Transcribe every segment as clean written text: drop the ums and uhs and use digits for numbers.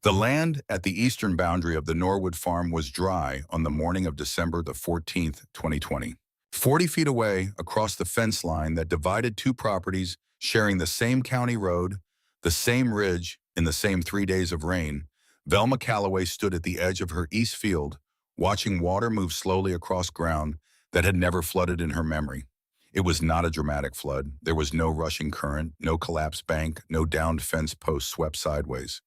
The land at the eastern boundary of the Norwood farm was dry on the morning of December the 14th, 2020. 40 feet away, across the fence line that divided two properties sharing the same county road, the same ridge, in the same 3 days of rain, Velma Calloway stood at the edge of her east field, watching water move slowly across ground that had never flooded in her memory. It was not a dramatic flood. There was no rushing current, no collapsed bank, no downed fence post swept sideways.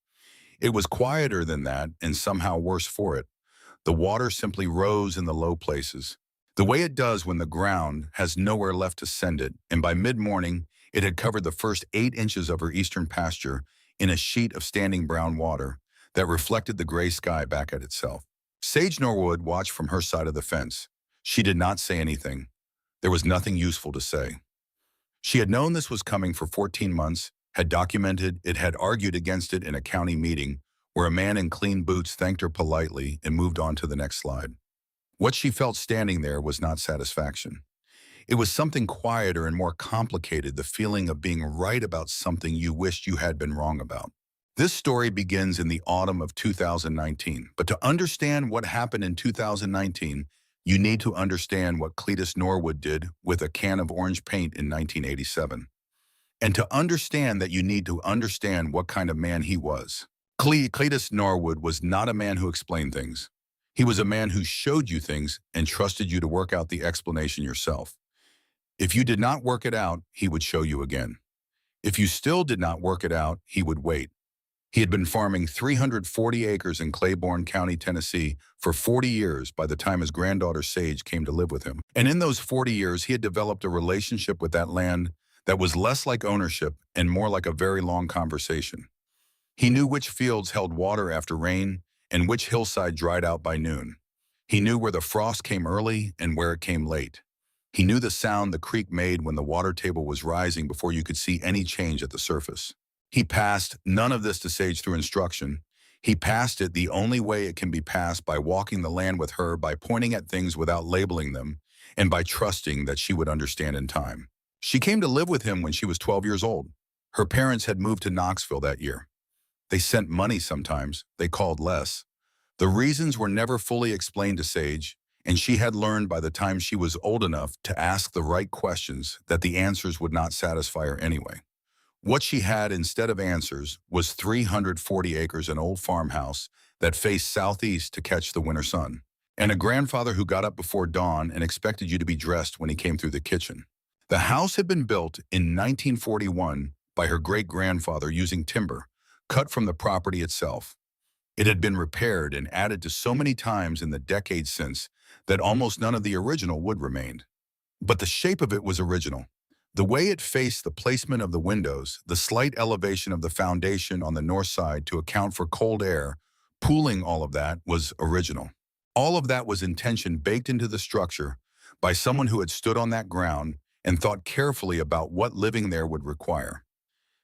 It was quieter than that, and somehow worse for it. The water simply rose in the low places, the way it does when the ground has nowhere left to send it, and by mid-morning, it had covered the first 8 inches of her eastern pasture in a sheet of standing brown water that reflected the gray sky back at itself. Sage Norwood watched from her side of the fence. She did not say anything. There was nothing useful to say. She had known this was coming for 14 months, had documented it, had argued against it in a county meeting where a man in clean boots thanked her politely and moved on to the next slide. What she felt standing there was not satisfaction. It was something quieter and more complicated, the feeling of being right about something you wished you had been wrong about. This story begins in the autumn of 2019, but to understand what happened in 2019, you need to understand what Cletus Norwood did with a can of orange paint in 1987. And to understand that, you need to understand what kind of man he was. Cletus Norwood was not a man who explained things. He was a man who showed you things and trusted you to work out the explanation yourself. If you did not work it out, he would show you again. If you still did not work it out, he would wait. He had been farming 340 acres in Claiborne County, Tennessee, for 40 years by the time his granddaughter Sage came to live with him. And in those 40 years, he had developed a relationship with that land that was less like ownership and more like a very long conversation. He knew which fields held water after rain and which hillside dried out by noon. He knew where the frost came early and where it came late. He knew the sound the creek made when the water table was rising before you could see any change at the surface. He passed none of this to Sage through instruction. He passed it the only way it can be passed, by walking the land with her, by pointing at things without labeling them, and by trusting that she would understand in time. She came to live with him when she was 12 years old. Her parents had moved to Knoxville that year. They sent money sometimes, they called less. The reasons were never fully explained to Sage, and she had learned by the time she was old enough to ask the right questions that the answers would not satisfy her anyway. What she had instead of answers was 340 acres, an old farmhouse that faced southeast to catch the winter sun, and a grandfather who got up before dawn and expected you to be dressed when he came through the kitchen. The house had been built in 1941 by her great-grandfather using timber, cut from the property itself. It had been repaired and added to so many times in the decades since that almost none of the original wood remained. But the shape of it was original. The way it faced, the placement of the windows, the slight elevation of the foundation on the north side to account for cold air, pooling, all of that was original. All of that was intention baked into the structure by someone who had stood on that ground and thought carefully about what living there would require.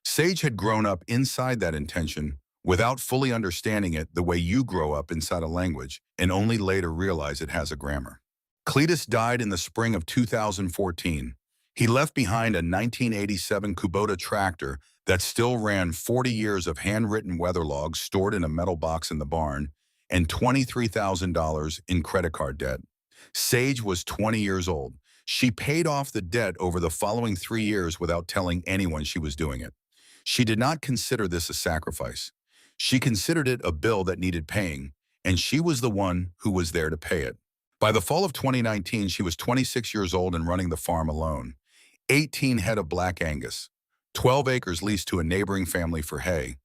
Sage had grown up inside that intention without fully understanding it the way you grow up inside a language and only later realize it has a grammar. Cletus died in the spring of 2014. He left behind a 1987 Kubota tractor that still ran 40 years of handwritten weather logs stored in a metal box in the barn, and $23,000 in credit card debt. Sage was 20 years old. She paid off the debt over the following 3 years without telling anyone she was doing it. She did not consider this a sacrifice. She considered it a bill that needed paying, and she was the one who was there to pay it. By the fall of 2019, she was 26 years old and running the farm alone. 18 head of Black Angus, 12 acres leased to a neighboring family for hay,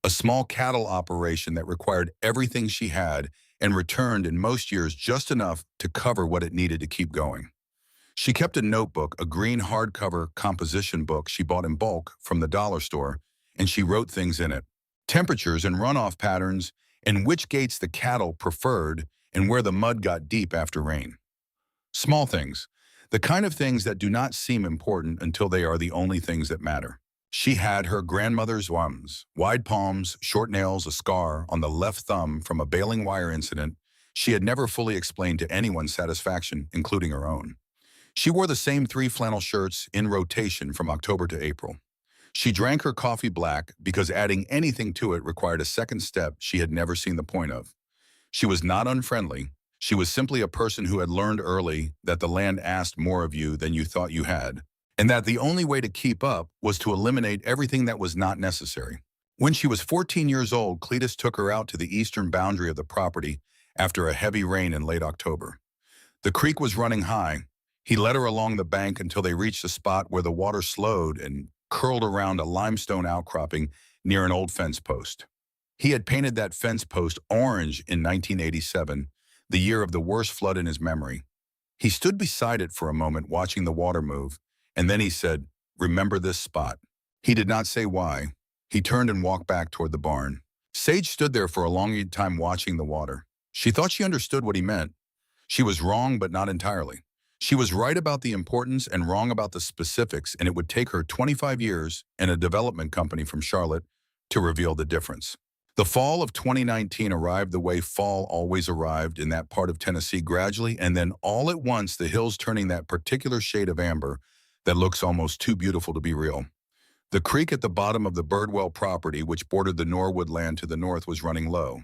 a small cattle operation that required everything she had and returned in most years just enough to cover what it needed to keep going. She kept a notebook, a green hardcover composition book she bought in bulk from the dollar store, and she wrote things in it: temperatures and runoff patterns, and which gates the cattle preferred, and where the mud got deep after rain. Small things. The kind of things that do not seem important until they are the only things that matter. She had her grandmother's wums, wide palms, short nails, a scar on the left thumb from a baling wire incident she had never fully explained to anyone's satisfaction, including her own. She wore the same 3 flannel shirts in rotation from October to April. She drank her coffee black because adding anything to it required a second step she had never seen the point of. She was not unfriendly. She was simply a person who had learned early that the land asked more of you than you thought you had, and that the only way to keep up was to eliminate everything that was not necessary. When she was 14 years old, Cletus took her out to the eastern boundary of the property after a heavy rain in late October. The creek was running high. He led her along the bank until they reached a spot where the water slowed and curled around a limestone outcropping near an old fence post. He had painted that fence post orange in 1987, the year of the worst flood in his memory. He stood beside it for a moment watching the water move, and then he said, "Remember this spot." He did not say why. He turned and walked back toward the barn. Sage stood there for a long time watching the water. She thought she understood what he meant. She was wrong, but not entirely. She was right about the importance and wrong about the specifics, and it would take her 25 years and a development company from Charlotte to reveal the difference. The fall of 2019 arrived the way fall always arrived in that part of Tennessee gradually, and then all at once the hills turning that particular shade of amber that looks almost too beautiful to be real. The creek at the bottom of the Birdwell property, which bordered the Norwood land to the north, was running low.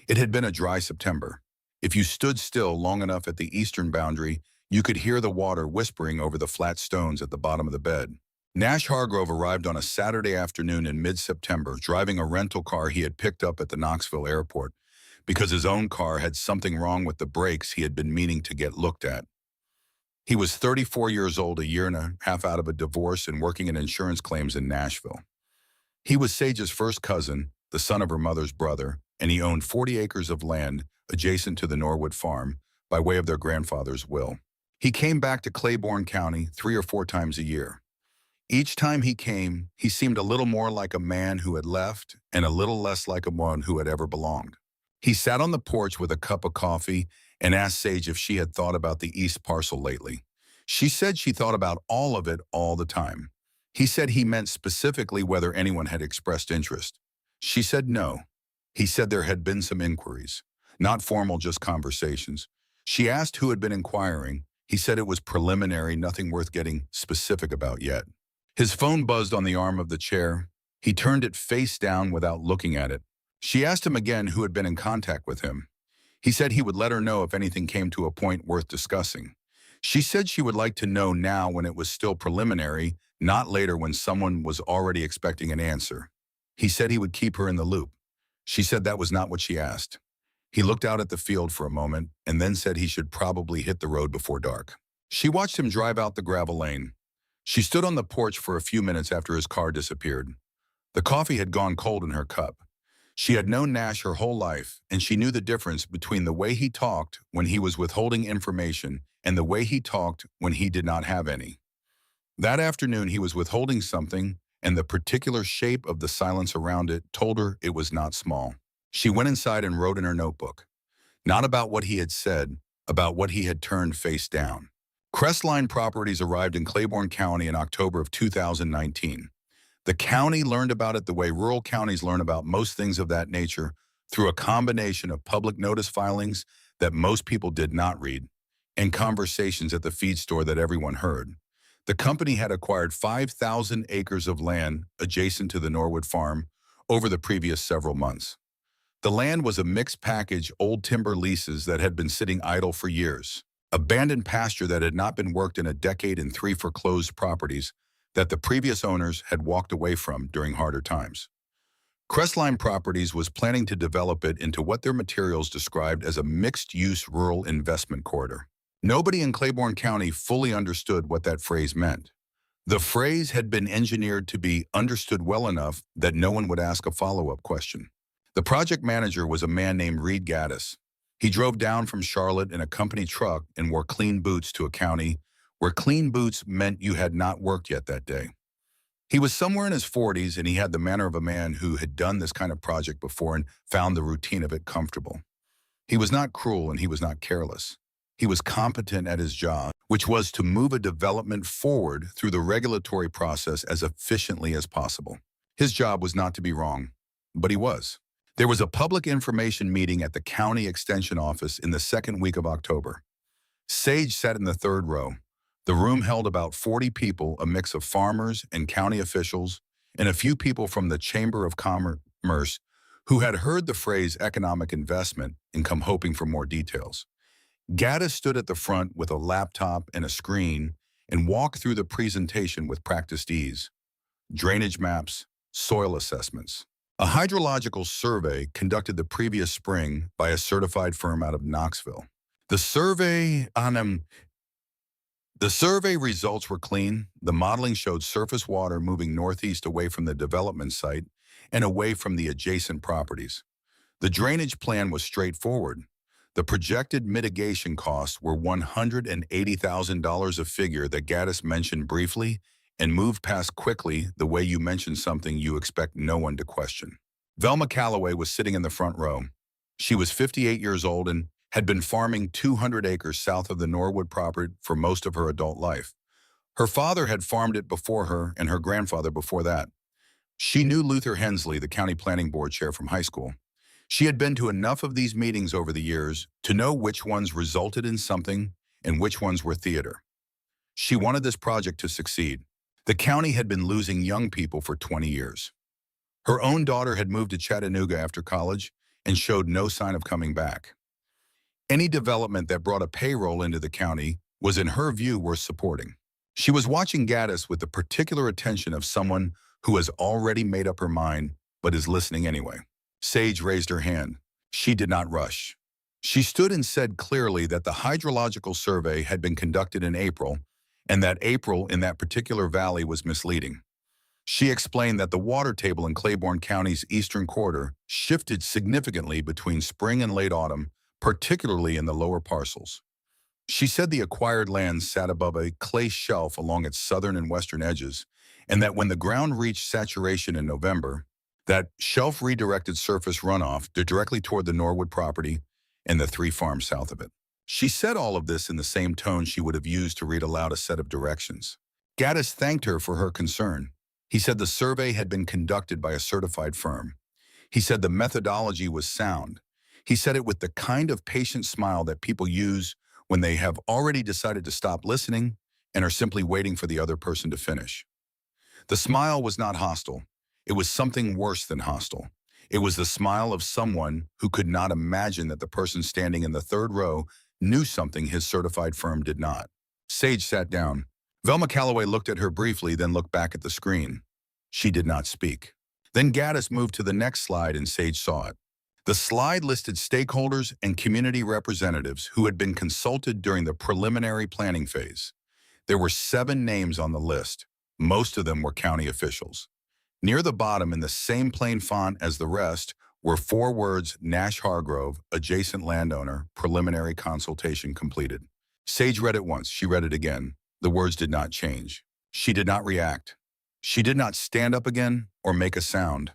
It had been a dry September. If you stood still long enough at the eastern boundary, you could hear the water whispering over the flat stones at the bottom of the bed. Nash Hargrove arrived on a Saturday afternoon in mid-September, driving a rental car he had picked up at the Knoxville airport because his own car had something wrong with the brakes he had been meaning to get looked at. He was 34 years old, a year and a half out of a divorce and working in insurance claims in Nashville. He was Sage's first cousin, the son of her mother's brother, and he owned 40 acres of land adjacent to the Norwood farm by way of their grandfather's will. He came back to Claiborne County 3 or 4 times a year. Each time he came, he seemed a little more like a man who had left and a little less like a one who had ever belonged. He sat on the porch with a cup of coffee and asked Sage if she had thought about the East parcel lately. She said she thought about all of it all the time. He said he meant specifically whether anyone had expressed interest. She said no. He said there had been some inquiries, not formal, just conversations. She asked who had been inquiring. He said it was preliminary, nothing worth getting specific about yet. His phone buzzed on the arm of the chair. He turned it face down without looking at it. She asked him again who had been in contact with him. He said he would let her know if anything came to a point worth discussing. She said she would like to know now when it was still preliminary, not later when someone was already expecting an answer. He said he would keep her in the loop. She said that was not what she asked. He looked out at the field for a moment and then said he should probably hit the road before dark. She watched him drive out the gravel lane. She stood on the porch for a few minutes after his car disappeared. The coffee had gone cold in her cup. She had known Nash her whole life, and she knew the difference between the way he talked when he was withholding information and the way he talked when he did not have any. That afternoon, he was withholding something, and the particular shape of the silence around it told her it was not small. She went inside and wrote in her notebook, not about what he had said, about what he had turned face down. Crestline Properties arrived in Claiborne County in October of 2019. The county learned about it the way rural counties learn about most things of that nature, through a combination of public notice filings that most people did not read and conversations at the feed store that everyone heard. The company had acquired 5,000 acres of land adjacent to the Norwood farm over the previous several months. The land was a mixed package, old timber leases that had been sitting idle for years, abandoned pasture that had not been worked in a decade, and 3 foreclosed properties that the previous owners had walked away from during harder times. Crestline Properties was planning to develop it into what their materials described as a mixed-use rural investment corridor. Nobody in Claiborne County fully understood what that phrase meant. The phrase had been engineered to be understood well enough that no one would ask a follow-up question. The project manager was a man named Reed Gaddis. He drove down from Charlotte in a company truck and wore clean boots to a county where clean boots meant you had not worked yet that day. He was somewhere in his 40s, and he had the manner of a man who had done this kind of project before and found the routine of it comfortable. He was not cruel, and he was not careless. He was competent at his job, which was to move a development forward through the regulatory process as efficiently as possible. His job was not to be wrong, but he was. There was a public information meeting at the county extension office in the second week of October. Sage sat in the third row. The room held about 40 people, a mix of farmers and county officials, and a few people from the Chamber of Commerce who had heard the phrase economic investment and come hoping for more details. Gaddis stood at the front with a laptop and a screen and walked through the presentation with practiced ease. Drainage maps, soil assessments. A hydrological survey conducted the previous spring by a certified firm out of Knoxville. The survey results were clean. The modeling showed surface water moving northeast away from the development site and away from the adjacent properties. The drainage plan was straightforward. The projected mitigation costs were $180,000, a figure that Gaddis mentioned briefly and moved past quickly, the way you mention something you expect no one to question. Velma Calloway was sitting in the front row. She was 58 years old and had been farming 200 acres south of the Norwood property for most of her adult life. Her father had farmed it before her and her grandfather before that. She knew Luther Hensley, the county planning board chair, from high school. She had been to enough of these meetings over the years to know which ones resulted in something and which ones were theater. She wanted this project to succeed. The county had been losing young people for 20 years. Her own daughter had moved to Chattanooga after college and showed no sign of coming back. Any development that brought a payroll into the county was, in her view, worth supporting. She was watching Gaddis with the particular attention of someone who has already made up her mind but is listening anyway. Sage raised her hand. She did not rush. She stood and said clearly that the hydrological survey had been conducted in April and that April in that particular valley was misleading. She explained that the water table in Claiborne County's eastern quarter shifted significantly between spring and late autumn, particularly in the lower parcels. She said the acquired land sat above a clay shelf along its southern and western edges, and that when the ground reached saturation in November, that shelf redirected surface runoff directly toward the Norwood property and the 3 farms south of it. She said all of this in the same tone she would have used to read aloud a set of directions. Gaddis thanked her for her concern. He said the survey had been conducted by a certified firm. He said the methodology was sound. He said it with the kind of patient smile that people use when they have already decided to stop listening and are simply waiting for the other person to finish. The smile was not hostile. It was something worse than hostile. It was the smile of someone who could not imagine that the person standing in the third row knew something his certified firm did not. Sage sat down. Velma Calloway looked at her briefly, then looked back at the screen. She did not speak. Then Gaddis moved to the next slide and Sage saw it. The slide listed stakeholders and community representatives who had been consulted during the preliminary planning phase. There were 7 names on the list. Most of them were county officials. Near the bottom, in the same plain font as the rest, were 4 words: Nash Hargrove, adjacent landowner, preliminary consultation completed. Sage read it once. She read it again. The words did not change. She did not react. She did not stand up again or make a sound.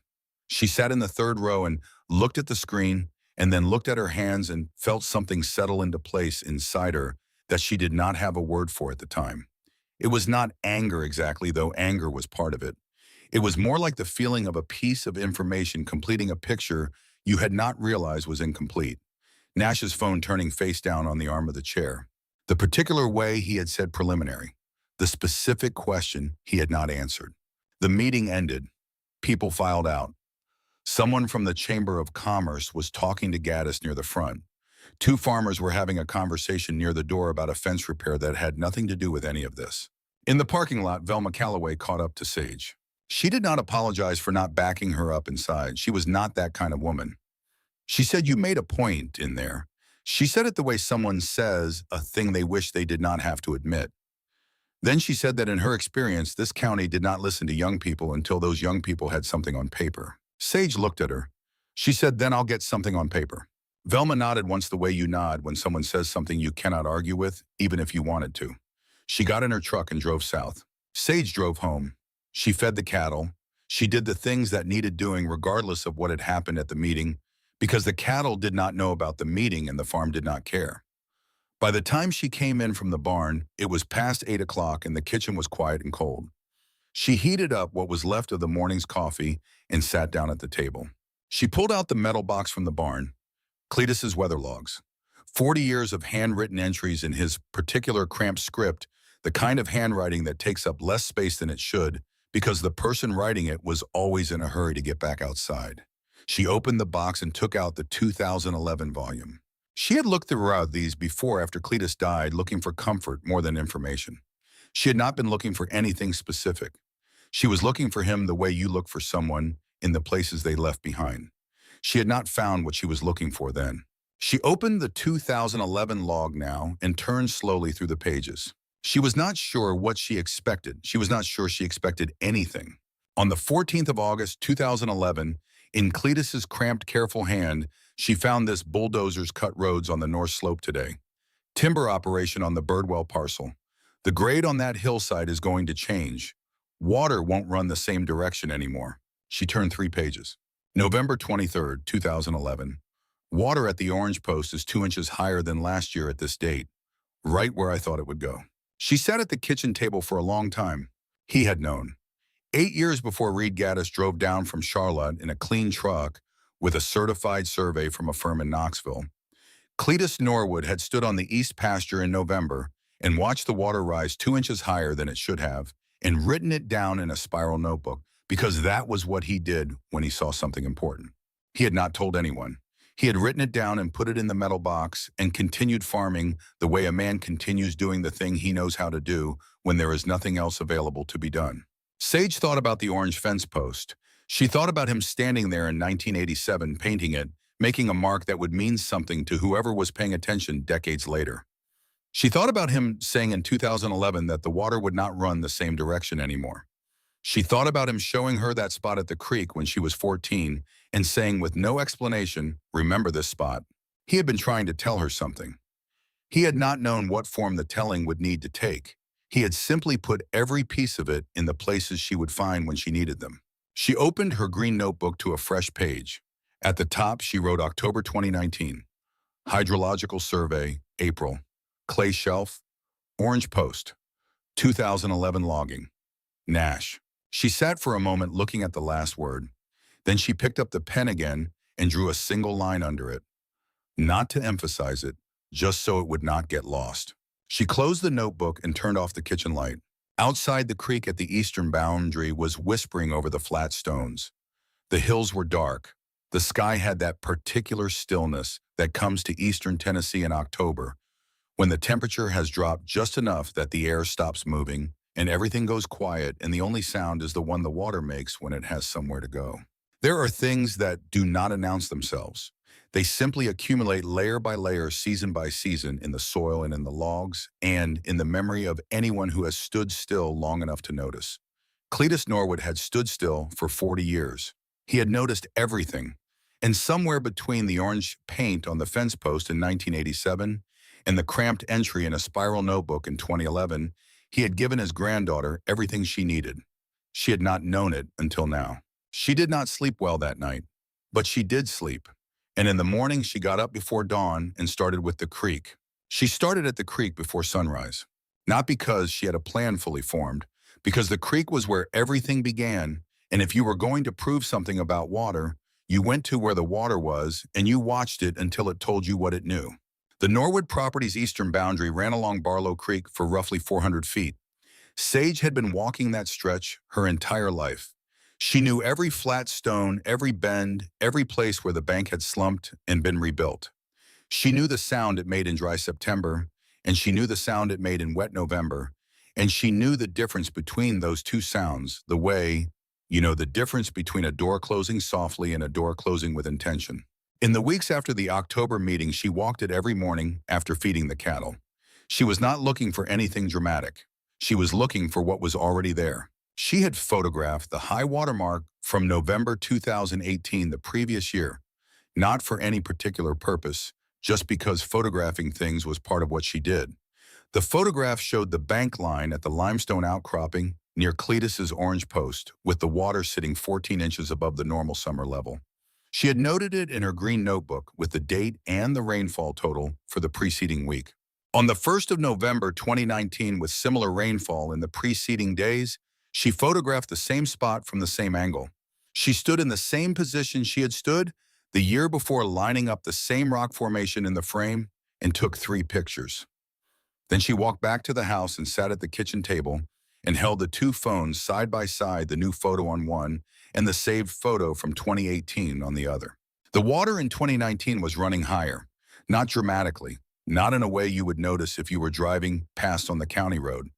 She sat in the third row and looked at the screen and then looked at her hands and felt something settle into place inside her that she did not have a word for at the time. It was not anger exactly, though anger was part of it. It was more like the feeling of a piece of information completing a picture you had not realized was incomplete. Nash's phone turning face down on the arm of the chair. The particular way he had said preliminary. The specific question he had not answered. The meeting ended. People filed out. Someone from the Chamber of Commerce was talking to Gaddis near the front. 2 farmers were having a conversation near the door about a fence repair that had nothing to do with any of this. In the parking lot, Velma Calloway caught up to Sage. She did not apologize for not backing her up inside. She was not that kind of woman. She said, "You made a point in there." She said it the way someone says a thing they wish they did not have to admit. Then she said that in her experience, this county did not listen to young people until those young people had something on paper. Sage looked at her. She said, "Then I'll get something on paper." Velma nodded once, the way you nod when someone says something you cannot argue with, even if you wanted to. She got in her truck and drove south. Sage drove home. She fed the cattle. She did the things that needed doing regardless of what had happened at the meeting, because the cattle did not know about the meeting and the farm did not care. By the time she came in from the barn, it was past 8 o'clock and the kitchen was quiet and cold. She heated up what was left of the morning's coffee and sat down at the table. She pulled out the metal box from the barn, Cletus's weather logs. 40 years of handwritten entries in his particular cramped script, the kind of handwriting that takes up less space than it should, because the person writing it was always in a hurry to get back outside. She opened the box and took out the 2011 volume. She had looked throughout these before after Cletus died, looking for comfort more than information. She had not been looking for anything specific. She was looking for him the way you look for someone in the places they left behind. She had not found what she was looking for then. She opened the 2011 log now and turned slowly through the pages. She was not sure what she expected. She was not sure she expected anything. On the 14th of August, 2011, in Cletus's cramped, careful hand, she found this: bulldozers cut roads on the north slope today. Timber operation on the Birdwell parcel. The grade on that hillside is going to change. Water won't run the same direction anymore. She turned 3 pages. November 23rd, 2011. Water at the orange post is 2 inches higher than last year at this date, right where I thought it would go. She sat at the kitchen table for a long time. He had known. 8 years before Reed Gaddis drove down from Charlotte in a clean truck with a certified survey from a firm in Knoxville, Cletus Norwood had stood on the east pasture in November and watched the water rise 2 inches higher than it should have and written it down in a spiral notebook, because that was what he did when he saw something important. He had not told anyone. He had written it down and put it in the metal box and continued farming the way a man continues doing the thing he knows how to do when there is nothing else available to be done. Sage thought about the orange fence post. She thought about him standing there in 1987, painting it, making a mark that would mean something to whoever was paying attention decades later. She thought about him saying in 2011 that the water would not run the same direction anymore. She thought about him showing her that spot at the creek when she was 14 and saying with no explanation, "Remember this spot." He had been trying to tell her something. He had not known what form the telling would need to take. He had simply put every piece of it in the places she would find when she needed them. She opened her green notebook to a fresh page. At the top, she wrote October 2019. Hydrological survey, April. Clay shelf, orange post. 2011 logging. Nash. She sat for a moment looking at the last word. Then she picked up the pen again and drew a single line under it. Not to emphasize it, just so it would not get lost. She closed the notebook and turned off the kitchen light. Outside, the creek at the eastern boundary was whispering over the flat stones. The hills were dark. The sky had that particular stillness that comes to eastern Tennessee in October, when the temperature has dropped just enough that the air stops moving and everything goes quiet, and the only sound is the one the water makes when it has somewhere to go. There are things that do not announce themselves. They simply accumulate layer by layer, season by season, in the soil and in the logs, and in the memory of anyone who has stood still long enough to notice. Cletus Norwood had stood still for 40 years. He had noticed everything, and somewhere between the orange paint on the fence post in 1987 and the cramped entry in a spiral notebook in 2011, he had given his granddaughter everything she needed. She had not known it until now. She did not sleep well that night, but she did sleep. And in the morning, she got up before dawn and started with the creek. She started at the creek before sunrise, not because she had a plan fully formed, because the creek was where everything began, and if you were going to prove something about water, you went to where the water was and you watched it until it told you what it knew. The Norwood property's eastern boundary ran along Barlow Creek for roughly 400 feet. Sage had been walking that stretch her entire life. She knew every flat stone, every bend, every place where the bank had slumped and been rebuilt. She knew the sound it made in dry September, and she knew the sound it made in wet November, and she knew the difference between those two sounds, the way, the difference between a door closing softly and a door closing with intention. In the weeks after the October meeting, she walked it every morning after feeding the cattle. She was not looking for anything dramatic. She was looking for what was already there. She had photographed the high water mark from November 2018, the previous year, not for any particular purpose, just because photographing things was part of what she did. The photograph showed the bank line at the limestone outcropping near Cletus's orange post, with the water sitting 14 inches above the normal summer level. She had noted it in her green notebook with the date and the rainfall total for the preceding week. On the 1st of November 2019, with similar rainfall in the preceding days, she photographed the same spot from the same angle. She stood in the same position she had stood the year before, lining up the same rock formation in the frame, and took 3 pictures. Then she walked back to the house and sat at the kitchen table and held the two phones side by side, the new photo on one and the saved photo from 2018 on the other. The water in 2019 was running higher, not dramatically, not in a way you would notice if you were driving past on the county road,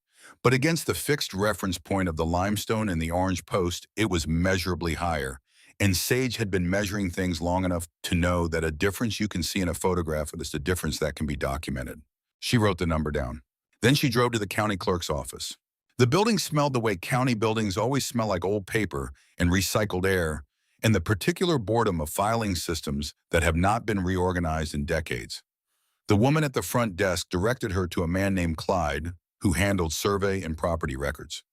but against the fixed reference point of the limestone and the orange post, it was measurably higher. And Sage had been measuring things long enough to know that a difference you can see in a photograph is a difference that can be documented. She wrote the number down. Then she drove to the county clerk's office. The building smelled the way county buildings always smell, like old paper and recycled air, and the particular boredom of filing systems that have not been reorganized in decades. The woman at the front desk directed her to a man named Clyde, who handled survey and property records.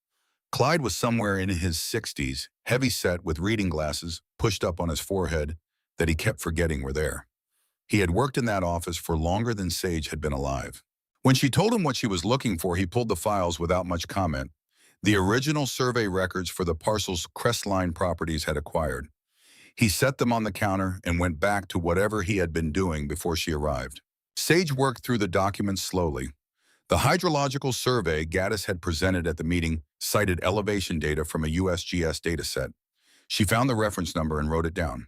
Clyde was somewhere in his 60s, heavy-set with reading glasses pushed up on his forehead that he kept forgetting were there. He had worked in that office for longer than Sage had been alive. When she told him what she was looking for, he pulled the files without much comment. The original survey records for the parcels Crestline Properties had acquired. He set them on the counter and went back to whatever he had been doing before she arrived. Sage worked through the documents slowly. The hydrological survey Gaddis had presented at the meeting cited elevation data from a USGS dataset. She found the reference number and wrote it down.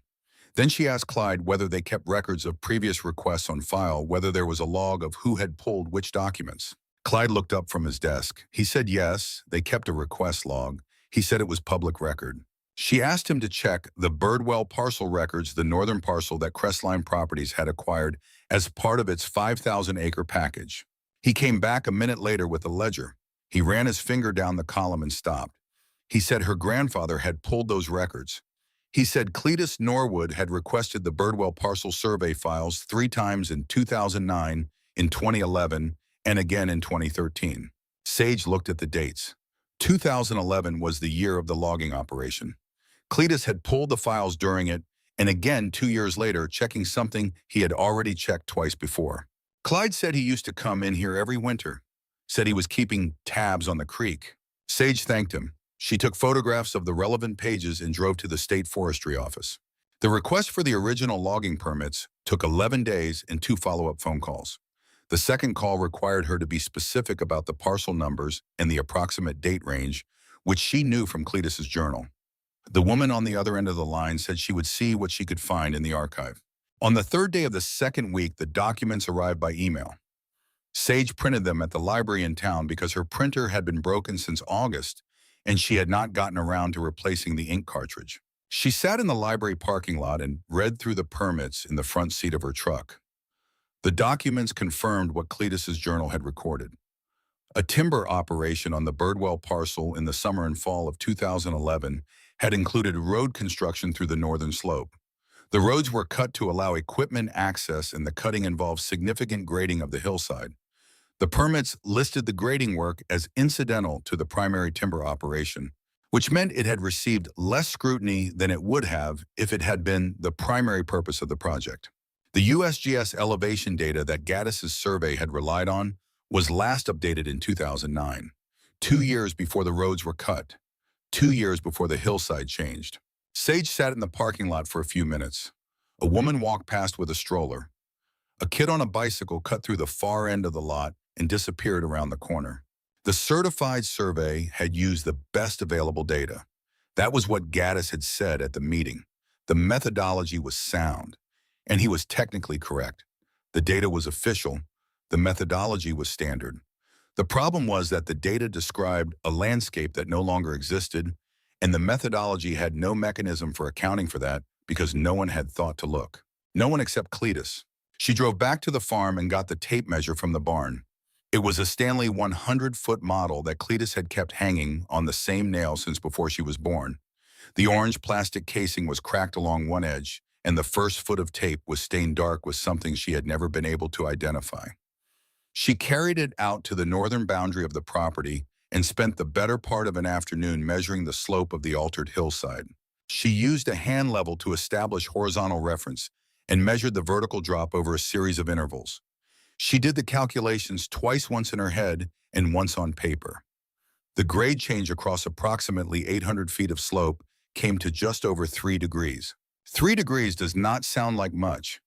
Then she asked Clyde whether they kept records of previous requests on file, whether there was a log of who had pulled which documents. Clyde looked up from his desk. He said yes, they kept a request log. He said it was public record. She asked him to check the Birdwell parcel records, the northern parcel that Crestline Properties had acquired as part of its 5,000-acre package. He came back a minute later with a ledger. He ran his finger down the column and stopped. He said her grandfather had pulled those records. He said Cletus Norwood had requested the Birdwell parcel survey files 3 times in 2009, in 2011, and again in 2013. Sage looked at the dates. 2011 was the year of the logging operation. Cletus had pulled the files during it, and again 2 years later, checking something he had already checked twice before. Clyde said he used to come in here every winter, said he was keeping tabs on the creek. Sage thanked him. She took photographs of the relevant pages and drove to the state forestry office. The request for the original logging permits took 11 days and 2 follow-up phone calls. The second call required her to be specific about the parcel numbers and the approximate date range, which she knew from Cletus's journal. The woman on the other end of the line said she would see what she could find in the archive. On the third day of the second week, the documents arrived by email. Sage printed them at the library in town because her printer had been broken since August, and she had not gotten around to replacing the ink cartridge. She sat in the library parking lot and read through the permits in the front seat of her truck. The documents confirmed what Cletus's journal had recorded. A timber operation on the Birdwell parcel in the summer and fall of 2011 had included road construction through the northern slope. The roads were cut to allow equipment access, and the cutting involved significant grading of the hillside. The permits listed the grading work as incidental to the primary timber operation, which meant it had received less scrutiny than it would have if it had been the primary purpose of the project. The USGS elevation data that Gaddis's survey had relied on was last updated in 2009, 2 years before the roads were cut, 2 years before the hillside changed. Sage sat in the parking lot for a few minutes. A woman walked past with a stroller. A kid on a bicycle cut through the far end of the lot and disappeared around the corner. The certified survey had used the best available data. That was what Gaddis had said at the meeting. The methodology was sound, and he was technically correct. The data was official. The methodology was standard. The problem was that the data described a landscape that no longer existed, and the methodology had no mechanism for accounting for that because no one had thought to look. No one except Cletus. She drove back to the farm and got the tape measure from the barn. It was a Stanley 100-foot model that Cletus had kept hanging on the same nail since before she was born. The orange plastic casing was cracked along one edge, and the first foot of tape was stained dark with something she had never been able to identify. She carried it out to the northern boundary of the property and spent the better part of an afternoon measuring the slope of the altered hillside. She used a hand level to establish horizontal reference and measured the vertical drop over a series of intervals. She did the calculations twice, once in her head and once on paper. The grade change across approximately 800 feet of slope came to just over 3 degrees. 3 degrees does not sound like much,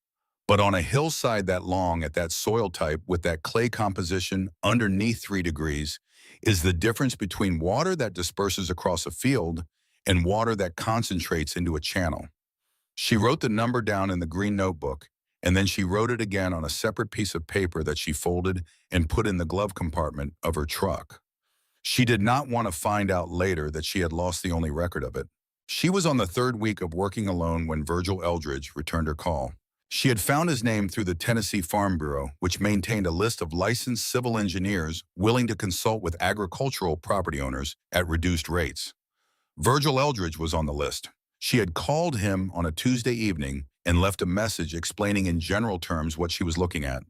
but on a hillside that long at that soil type with that clay composition underneath 3 degrees, is the difference between water that disperses across a field and water that concentrates into a channel. She wrote the number down in the green notebook, and then she wrote it again on a separate piece of paper that she folded and put in the glove compartment of her truck. She did not want to find out later that she had lost the only record of it. She was on the third week of working alone when Virgil Eldridge returned her call. She had found his name through the Tennessee Farm Bureau, which maintained a list of licensed civil engineers willing to consult with agricultural property owners at reduced rates. Virgil Eldridge was on the list. She had called him on a Tuesday evening and left a message explaining in general terms what she was looking at.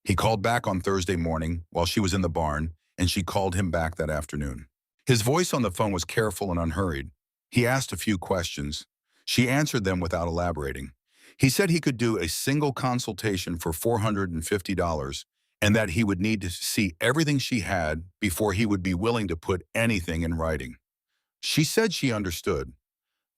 He called back on Thursday morning while she was in the barn, and she called him back that afternoon. His voice on the phone was careful and unhurried. He asked a few questions. She answered them without elaborating. He said he could do a single consultation for $450 and that he would need to see everything she had before he would be willing to put anything in writing. She said she understood.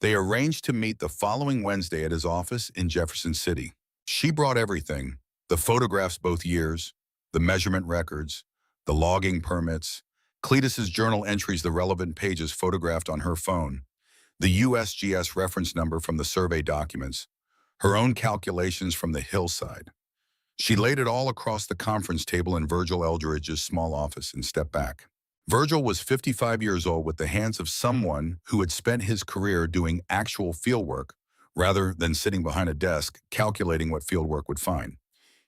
They arranged to meet the following Wednesday at his office in Jefferson City. She brought everything: the photographs both years, the measurement records, the logging permits, Cletus's journal entries, the relevant pages photographed on her phone, the USGS reference number from the survey documents, her own calculations from the hillside. She laid it all across the conference table in Virgil Eldridge's small office and stepped back. Virgil was 55 years old with the hands of someone who had spent his career doing actual fieldwork rather than sitting behind a desk calculating what fieldwork would find.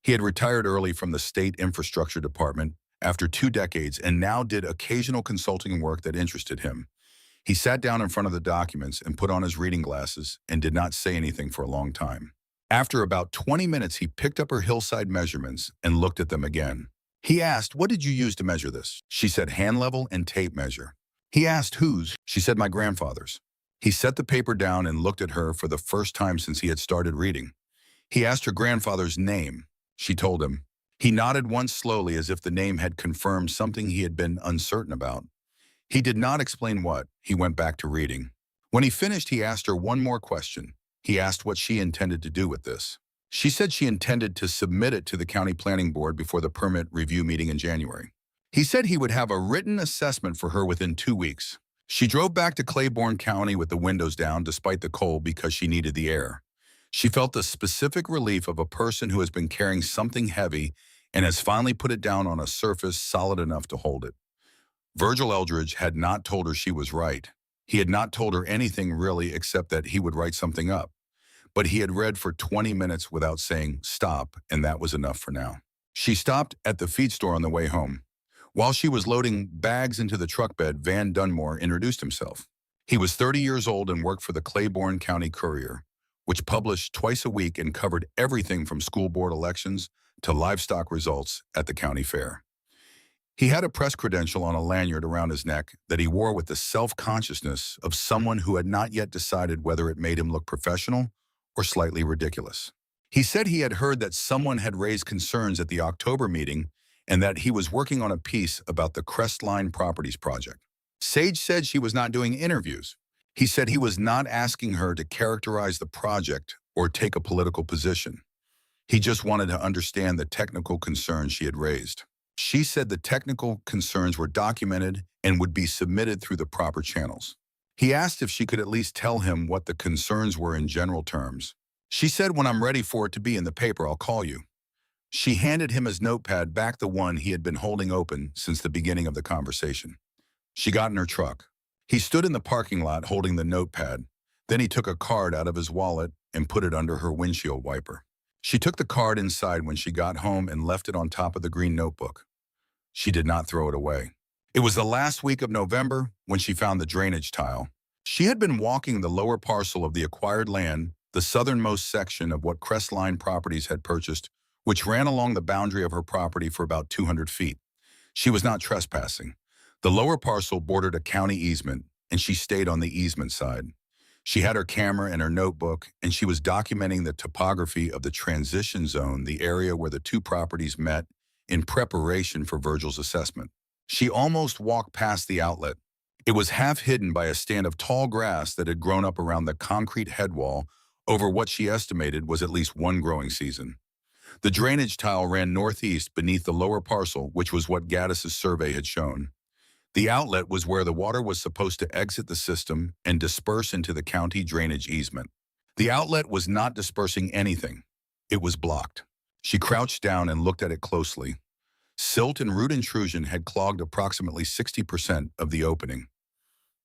He had retired early from the state infrastructure department after 2 decades and now did occasional consulting work that interested him. He sat down in front of the documents and put on his reading glasses and did not say anything for a long time. After about 20 minutes, he picked up her hillside measurements and looked at them again. He asked, "What did you use to measure this?" She said, "Hand level and tape measure." He asked, "Whose?" She said, "My grandfather's." He set the paper down and looked at her for the first time since he had started reading. He asked her grandfather's name. She told him. He nodded once slowly as if the name had confirmed something he had been uncertain about. He did not explain what. He went back to reading. When he finished, he asked her one more question. He asked what she intended to do with this. She said she intended to submit it to the county planning board before the permit review meeting in January. He said he would have a written assessment for her within 2 weeks. She drove back to Claiborne County with the windows down despite the cold because she needed the air. She felt the specific relief of a person who has been carrying something heavy and has finally put it down on a surface solid enough to hold it. Virgil Eldridge had not told her she was right. He had not told her anything really except that he would write something up. But he had read for 20 minutes without saying stop, and that was enough for now. She stopped at the feed store on the way home. While she was loading bags into the truck bed, Van Dunmore introduced himself. He was 30 years old and worked for the Claiborne County Courier, which published twice a week and covered everything from school board elections to livestock results at the county fair. He had a press credential on a lanyard around his neck that he wore with the self-consciousness of someone who had not yet decided whether it made him look professional or slightly ridiculous. He said he had heard that someone had raised concerns at the October meeting and that he was working on a piece about the Crestline Properties project. Sage said she was not doing interviews. He said he was not asking her to characterize the project or take a political position. He just wanted to understand the technical concerns she had raised. She said the technical concerns were documented and would be submitted through the proper channels. He asked if she could at least tell him what the concerns were in general terms. She said, "When I'm ready for it to be in the paper, I'll call you." She handed him his notepad back, the one he had been holding open since the beginning of the conversation. She got in her truck. He stood in the parking lot holding the notepad. Then he took a card out of his wallet and put it under her windshield wiper. She took the card inside when she got home and left it on top of the green notebook. She did not throw it away. It was the last week of November when she found the drainage tile. She had been walking the lower parcel of the acquired land, the southernmost section of what Crestline Properties had purchased, which ran along the boundary of her property for about 200 feet. She was not trespassing. The lower parcel bordered a county easement, and she stayed on the easement side. She had her camera and her notebook, and she was documenting the topography of the transition zone, the area where the two properties met, in preparation for Virgil's assessment. She almost walked past the outlet. It was half hidden by a stand of tall grass that had grown up around the concrete head wall over what she estimated was at least one growing season. The drainage tile ran northeast beneath the lower parcel, which was what Gaddis's survey had shown. The outlet was where the water was supposed to exit the system and disperse into the county drainage easement. The outlet was not dispersing anything. It was blocked. She crouched down and looked at it closely. Silt and root intrusion had clogged approximately 60% of the opening.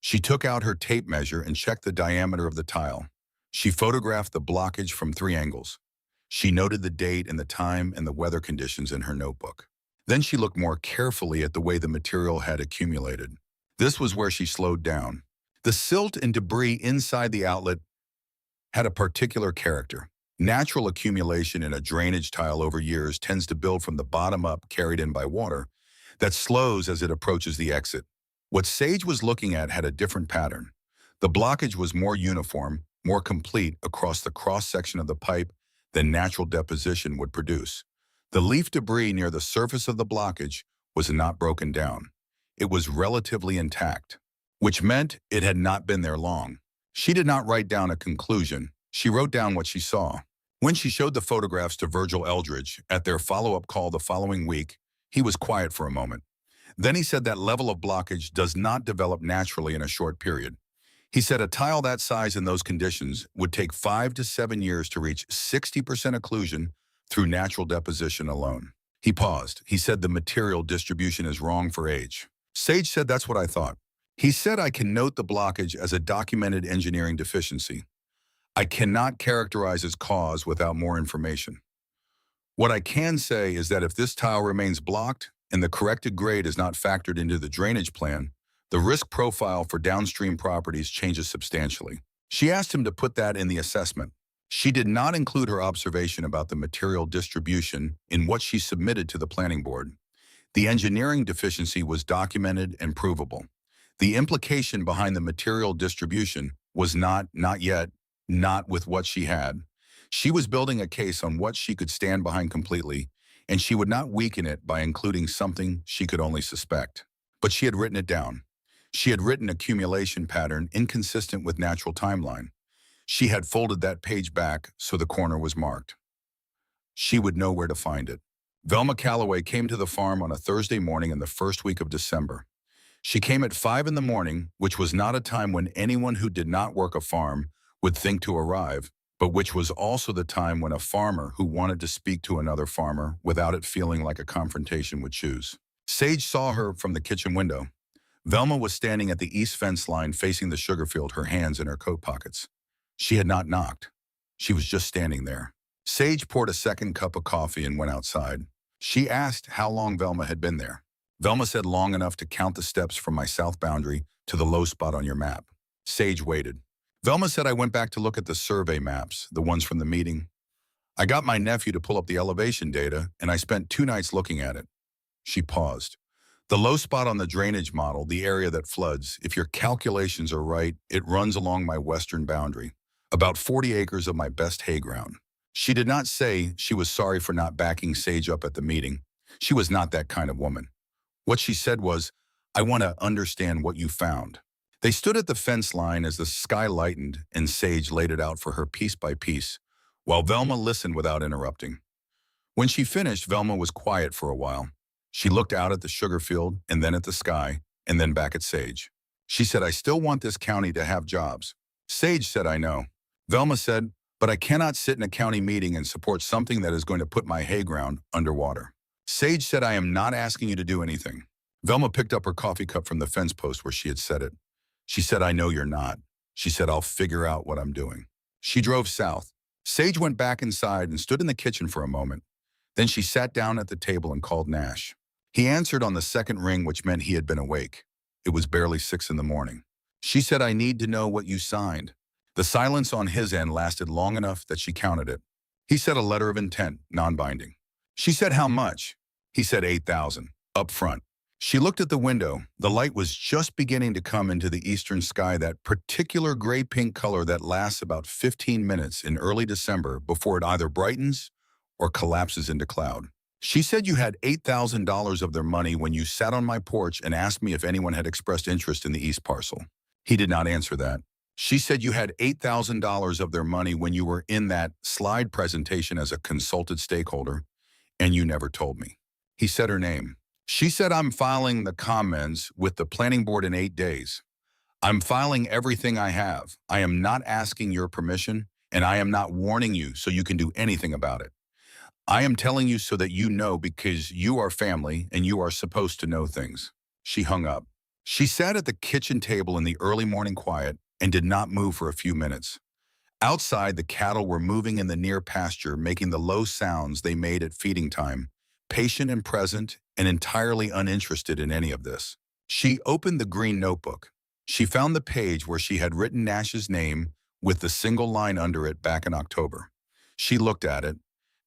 She took out her tape measure and checked the diameter of the tile. She photographed the blockage from 3 angles. She noted the date and the time and the weather conditions in her notebook. Then she looked more carefully at the way the material had accumulated. This was where she slowed down. The silt and debris inside the outlet had a particular character. Natural accumulation in a drainage tile over years tends to build from the bottom up, carried in by water, that slows as it approaches the exit. What Sage was looking at had a different pattern. The blockage was more uniform, more complete across the cross-section of the pipe than natural deposition would produce. The leaf debris near the surface of the blockage was not broken down. It was relatively intact, which meant it had not been there long. She did not write down a conclusion. She wrote down what she saw. When she showed the photographs to Virgil Eldridge at their follow-up call the following week, he was quiet for a moment. Then he said that level of blockage does not develop naturally in a short period. He said a tile that size in those conditions would take 5 to 7 years to reach 60% occlusion through natural deposition alone. He paused. He said the material distribution is wrong for age. Sage said that's what I thought. He said I can note the blockage as a documented engineering deficiency. I cannot characterize its cause without more information. What I can say is that if this tile remains blocked and the corrected grade is not factored into the drainage plan, the risk profile for downstream properties changes substantially. She asked him to put that in the assessment. She did not include her observation about the material distribution in what she submitted to the planning board. The engineering deficiency was documented and provable. The implication behind the material distribution was not with what she had. She was building a case on what she could stand behind completely, and she would not weaken it by including something she could only suspect. But she had written it down. She had written accumulation pattern inconsistent with natural timeline. She had folded that page back so the corner was marked. She would know where to find it. Velma Calloway came to the farm on a Thursday morning in the first week of December. She came at 5 in the morning, which was not a time when anyone who did not work a farm would think to arrive, but which was also the time when a farmer who wanted to speak to another farmer without it feeling like a confrontation would choose. Sage saw her from the kitchen window. Velma was standing at the east fence line facing the sugar field, her hands in her coat pockets. She had not knocked. She was just standing there. Sage poured a second cup of coffee and went outside. She asked how long Velma had been there. Velma said long enough to count the steps from my south boundary to the low spot on your map. Sage waited. Velma said I went back to look at the survey maps, the ones from the meeting. I got my nephew to pull up the elevation data, and I spent 2 nights looking at it. She paused. The low spot on the drainage model, the area that floods, if your calculations are right, it runs along my western boundary, about 40 acres of my best hay ground. She did not say she was sorry for not backing Sage up at the meeting. She was not that kind of woman. What she said was, I want to understand what you found. They stood at the fence line as the sky lightened and Sage laid it out for her piece by piece, while Velma listened without interrupting. When she finished, Velma was quiet for a while. She looked out at the sugar field and then at the sky and then back at Sage. She said, I still want this county to have jobs. Sage said, I know. Velma said, but I cannot sit in a county meeting and support something that is going to put my hay ground underwater. Sage said, I am not asking you to do anything. Velma picked up her coffee cup from the fence post where she had set it. She said, I know you're not. She said, I'll figure out what I'm doing. She drove south. Sage went back inside and stood in the kitchen for a moment. Then she sat down at the table and called Nash. He answered on the second ring, which meant he had been awake. It was barely 6 in the morning. She said, I need to know what you signed. The silence on his end lasted long enough that she counted it. He said a letter of intent, non-binding. She said, how much? He said, 8,000, up front. She looked at the window. The light was just beginning to come into the eastern sky, that particular gray-pink color that lasts about 15 minutes in early December before it either brightens or collapses into cloud. She said you had $8,000 of their money when you sat on my porch and asked me if anyone had expressed interest in the east parcel. He did not answer that. She said you had $8,000 of their money when you were in that slide presentation as a consulted stakeholder, and you never told me. He said her name. She said, I'm filing the comments with the planning board in 8 days. I'm filing everything I have. I am not asking your permission, and I am not warning you so you can do anything about it. I am telling you so that you know because you are family and you are supposed to know things. She hung up. She sat at the kitchen table in the early morning quiet and did not move for a few minutes. Outside, the cattle were moving in the near pasture, making the low sounds they made at feeding time, patient and present and entirely uninterested in any of this. She opened the green notebook. She found the page where she had written Nash's name with the single line under it back in October. She looked at it.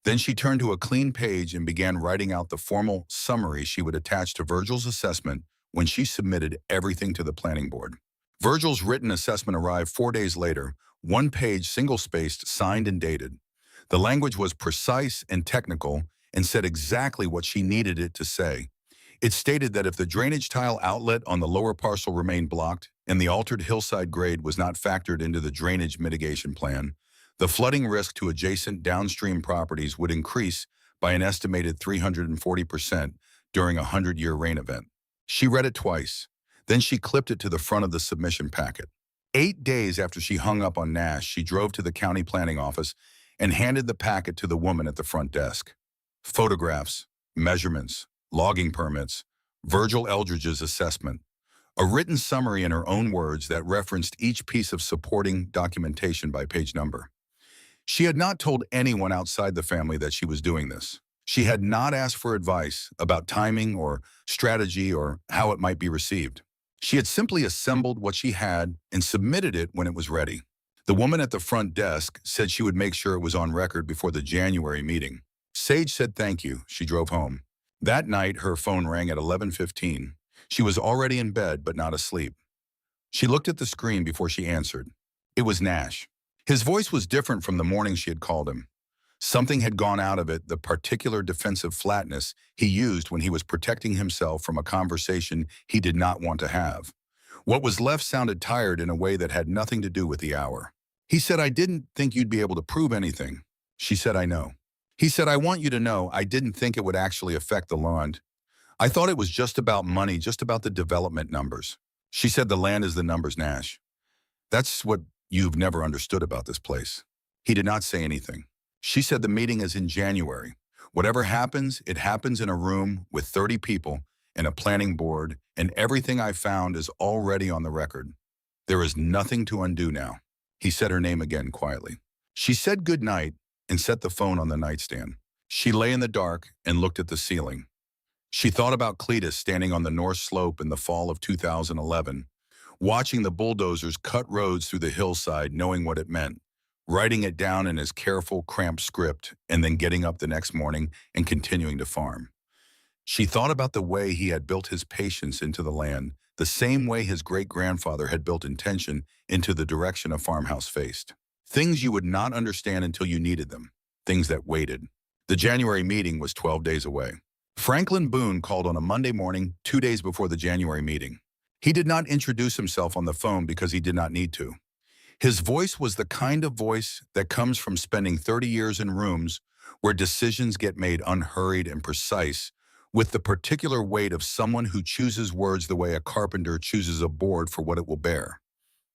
Then she turned to a clean page and began writing out the formal summary she would attach to Virgil's assessment when she submitted everything to the planning board. Virgil's written assessment arrived 4 days later, one page single-spaced, signed and dated. The language was precise and technical and said exactly what she needed it to say. It stated that if the drainage tile outlet on the lower parcel remained blocked and the altered hillside grade was not factored into the drainage mitigation plan, the flooding risk to adjacent downstream properties would increase by an estimated 340% during a 100-year rain event. She read it twice. Then she clipped it to the front of the submission packet. 8 days after she hung up on Nash, she drove to the county planning office and handed the packet to the woman at the front desk. Photographs, measurements, logging permits, Virgil Eldridge's assessment, a written summary in her own words that referenced each piece of supporting documentation by page number. She had not told anyone outside the family that she was doing this. She had not asked for advice about timing or strategy or how it might be received. She had simply assembled what she had and submitted it when it was ready. The woman at the front desk said she would make sure it was on record before the January meeting. Sage said thank you. She drove home. That night, her phone rang at 11:15. She was already in bed, but not asleep. She looked at the screen before she answered. It was Nash. His voice was different from the morning she had called him. Something had gone out of it, the particular defensive flatness he used when he was protecting himself from a conversation he did not want to have. What was left sounded tired in a way that had nothing to do with the hour. He said, I didn't think you'd be able to prove anything. She said, I know. He said, I want you to know I didn't think it would actually affect the land. I thought it was just about money, just about the development numbers. She said, the land is the numbers, Nash. That's what you've never understood about this place. He did not say anything. She said the meeting is in January. Whatever happens, it happens in a room with 30 people and a planning board, and everything I found is already on the record. There is nothing to undo now. He said her name again quietly. She said good night and set the phone on the nightstand. She lay in the dark and looked at the ceiling. She thought about Cletus standing on the north slope in the fall of 2011, watching the bulldozers cut roads through the hillside, knowing what it meant, writing it down in his careful, cramped script, and then getting up the next morning and continuing to farm. She thought about the way he had built his patience into the land, the same way his great-grandfather had built intention into the direction a farmhouse faced. Things you would not understand until you needed them, things that waited. The January meeting was 12 days away. Franklin Boone called on a Monday morning, 2 days before the January meeting. He did not introduce himself on the phone because he did not need to. His voice was the kind of voice that comes from spending 30 years in rooms where decisions get made unhurried and precise, with the particular weight of someone who chooses words the way a carpenter chooses a board for what it will bear.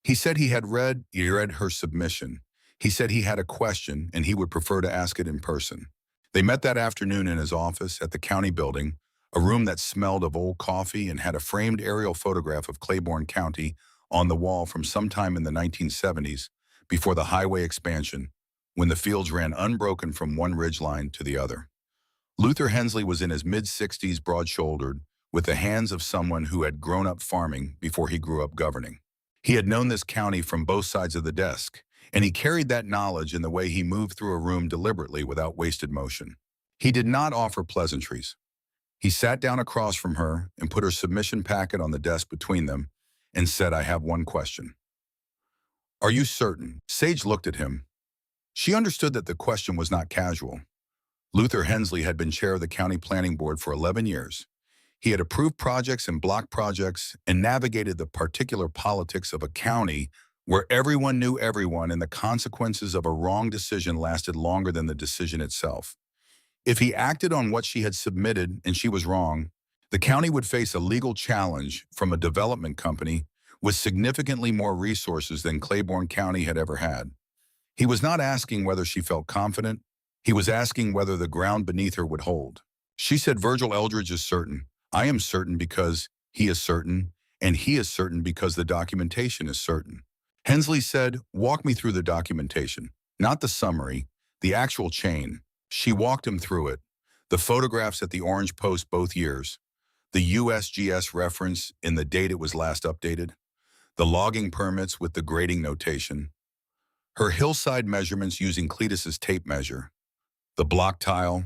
He said he read her submission. He said he had a question and he would prefer to ask it in person. They met that afternoon in his office at the county building, a room that smelled of old coffee and had a framed aerial photograph of Claiborne County on the wall from sometime in the 1970s, before the highway expansion, when the fields ran unbroken from one ridgeline to the other. Luther Hensley was in his mid-60s, broad-shouldered, with the hands of someone who had grown up farming before he grew up governing. He had known this county from both sides of the desk, and he carried that knowledge in the way he moved through a room deliberately without wasted motion. He did not offer pleasantries. He sat down across from her and put her submission packet on the desk between them and said, I have one question. Are you certain? Sage looked at him. She understood that the question was not casual. Luther Hensley had been chair of the county planning board for 11 years. He had approved projects and blocked projects and navigated the particular politics of a county where everyone knew everyone and the consequences of a wrong decision lasted longer than the decision itself. If he acted on what she had submitted and she was wrong, The county would face a legal challenge from a development company with significantly more resources than Claiborne County had ever had. He was not asking whether she felt confident. He was asking whether the ground beneath her would hold. She said, Virgil Eldridge is certain. I am certain because he is certain, and he is certain because the documentation is certain. Hensley said, walk me through the documentation, not the summary, the actual chain. She walked him through it. The photographs at the Orange Post both years, the USGS reference in the date it was last updated, the logging permits with the grading notation, her hillside measurements using Cletus's tape measure, the block tile,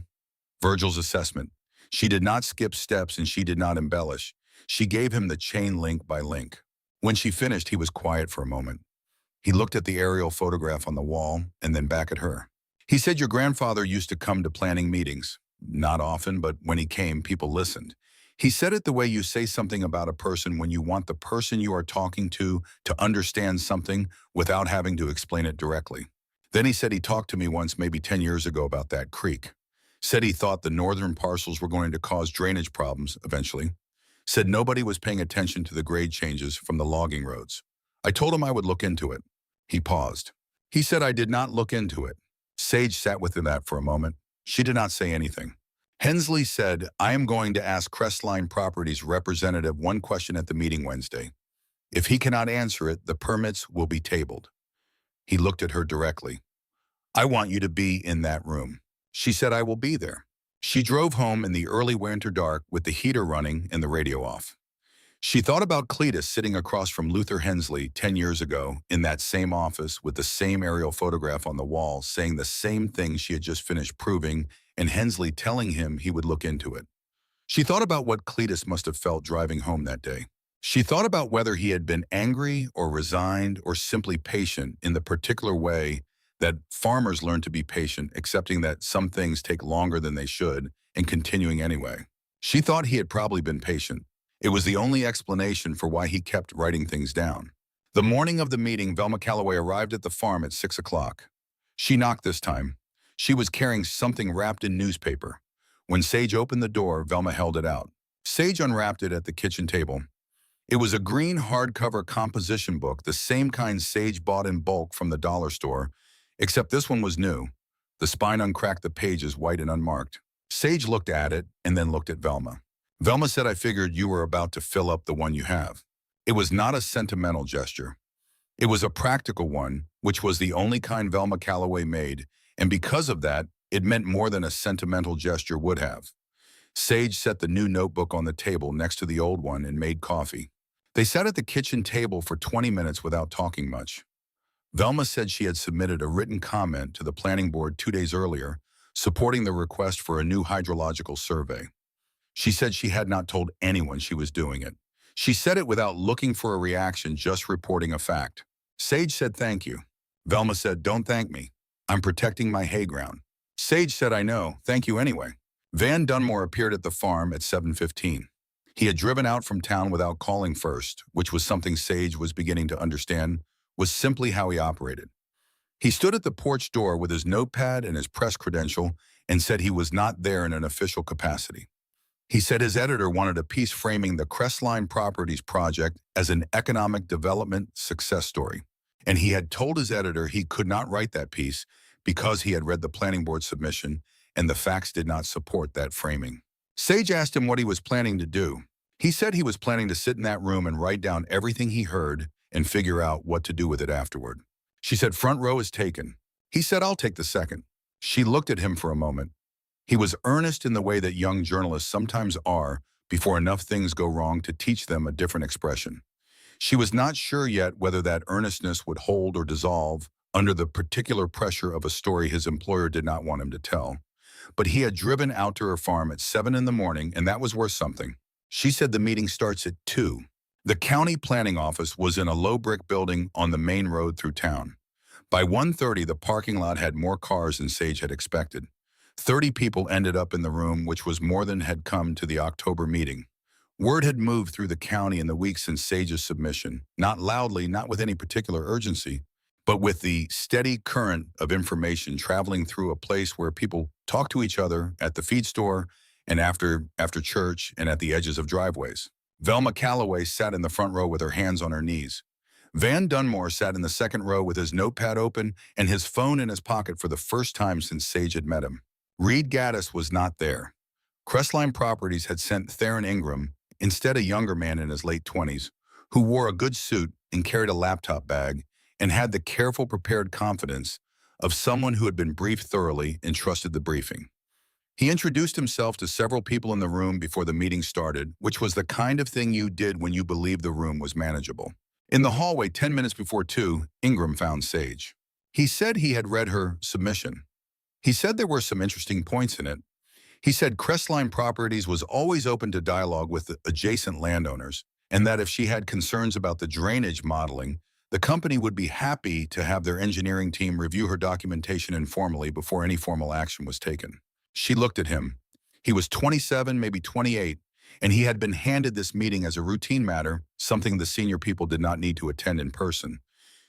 Virgil's assessment. She did not skip steps and she did not embellish. She gave him the chain link by link. When she finished, he was quiet for a moment. He looked at the aerial photograph on the wall and then back at her. He said, your grandfather used to come to planning meetings. Not often, but when he came, people listened. He said it the way you say something about a person when you want the person you are talking to understand something without having to explain it directly. Then he said he talked to me once, maybe 10 years ago, about that creek. Said he thought the northern parcels were going to cause drainage problems eventually. Said nobody was paying attention to the grade changes from the logging roads. I told him I would look into it. He paused. He said I did not look into it. Sage sat with that for a moment. She did not say anything. Hensley said, I am going to ask Crestline Properties representative one question at the meeting Wednesday. If he cannot answer it, the permits will be tabled. He looked at her directly. I want you to be in that room. She said, I will be there. She drove home in the early winter dark with the heater running and the radio off. She thought about Cletus sitting across from Luther Hensley 10 years ago in that same office with the same aerial photograph on the wall saying the same thing she had just finished proving and Hensley telling him he would look into it. She thought about what Cletus must have felt driving home that day. She thought about whether he had been angry or resigned or simply patient in the particular way that farmers learn to be patient, accepting that some things take longer than they should and continuing anyway. She thought he had probably been patient. It was the only explanation for why he kept writing things down. The morning of the meeting, Velma Calloway arrived at the farm at 6 o'clock. She knocked this time. She was carrying something wrapped in newspaper. When Sage opened the door, Velma held it out. Sage unwrapped it at the kitchen table. It was a green hardcover composition book, the same kind Sage bought in bulk from the dollar store, except this one was new. The spine uncracked, the pages white and unmarked. Sage looked at it and then looked at Velma. Velma said, I figured you were about to fill up the one you have. It was not a sentimental gesture. It was a practical one, which was the only kind Velma Calloway made, and because of that, it meant more than a sentimental gesture would have. Sage set the new notebook on the table next to the old one and made coffee. They sat at the kitchen table for 20 minutes without talking much. Velma said she had submitted a written comment to the planning board 2 days earlier, supporting the request for a new hydrological survey. She said she had not told anyone she was doing it. She said it without looking for a reaction, just reporting a fact. Sage said, thank you. Velma said, don't thank me. I'm protecting my hay ground. Sage said, I know, thank you anyway. Van Dunmore appeared at the farm at 7:15. He had driven out from town without calling first, which was something Sage was beginning to understand was simply how he operated. He stood at the porch door with his notepad and his press credential and said he was not there in an official capacity. He said his editor wanted a piece framing the Crestline Properties project as an economic development success story, and he had told his editor he could not write that piece because he had read the planning board submission and the facts did not support that framing. Sage asked him what he was planning to do. He said he was planning to sit in that room and write down everything he heard and figure out what to do with it afterward. She said, front row is taken. He said, I'll take the second. She looked at him for a moment. He was earnest in the way that young journalists sometimes are before enough things go wrong to teach them a different expression. She was not sure yet whether that earnestness would hold or dissolve under the particular pressure of a story his employer did not want him to tell. But he had driven out to her farm at 7 in the morning, and that was worth something. She said the meeting starts at 2. The county planning office was in a low brick building on the main road through town. By 1:30, the parking lot had more cars than Sage had expected. 30 people ended up in the room, which was more than had come to the October meeting. Word had moved through the county in the weeks since Sage's submission, not loudly, not with any particular urgency, but with the steady current of information traveling through a place where people talk to each other at the feed store and after church and at the edges of driveways. Velma Calloway sat in the front row with her hands on her knees. Van Dunmore sat in the second row with his notepad open and his phone in his pocket for the first time since Sage had met him. Reed Gaddis was not there. Crestline Properties had sent Theron Ingram, instead a younger man in his late 20s, who wore a good suit and carried a laptop bag and had the careful, prepared confidence of someone who had been briefed thoroughly and trusted the briefing. He introduced himself to several people in the room before the meeting started, which was the kind of thing you did when you believed the room was manageable. In the hallway, 10 minutes before 2, Ingram found Sage. He said he had read her submission. He said there were some interesting points in it. He said Crestline Properties was always open to dialogue with the adjacent landowners, and that if she had concerns about the drainage modeling, the company would be happy to have their engineering team review her documentation informally before any formal action was taken. She looked at him. He was 27, maybe 28, and he had been handed this meeting as a routine matter, something the senior people did not need to attend in person.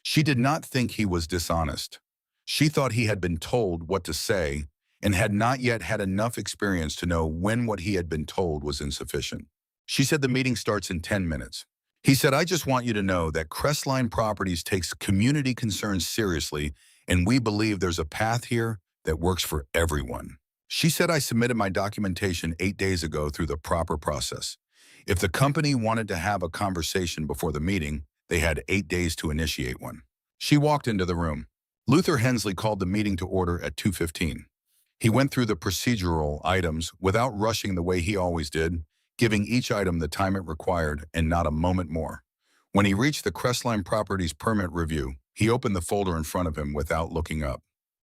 She did not think he was dishonest. She thought he had been told what to say and had not yet had enough experience to know when what he had been told was insufficient. She said the meeting starts in 10 minutes. He said, I just want you to know that Crestline Properties takes community concerns seriously, and we believe there's a path here that works for everyone. She said, I submitted my documentation 8 days ago through the proper process. If the company wanted to have a conversation before the meeting, they had 8 days to initiate one. She walked into the room. Luther Hensley called the meeting to order at 2:15. He went through the procedural items without rushing the way he always did, giving each item the time it required and not a moment more. When he reached the Crestline Properties permit review, he opened the folder in front of him without looking up.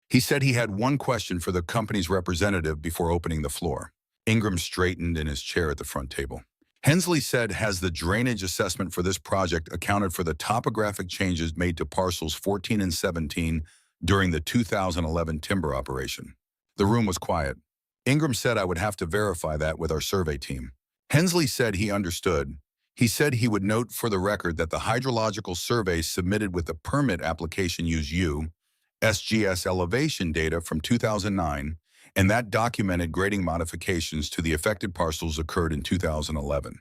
He said he had one question for the company's representative before opening the floor. Ingram straightened in his chair at the front table. Hensley said, has the drainage assessment for this project accounted for the topographic changes made to parcels 14 and 17 during the 2011 timber operation? The room was quiet. Ingram said, I would have to verify that with our survey team. Hensley said he understood. He said he would note for the record that the hydrological survey submitted with the permit application used SGS elevation data from 2009, and that documented grading modifications to the affected parcels occurred in 2011.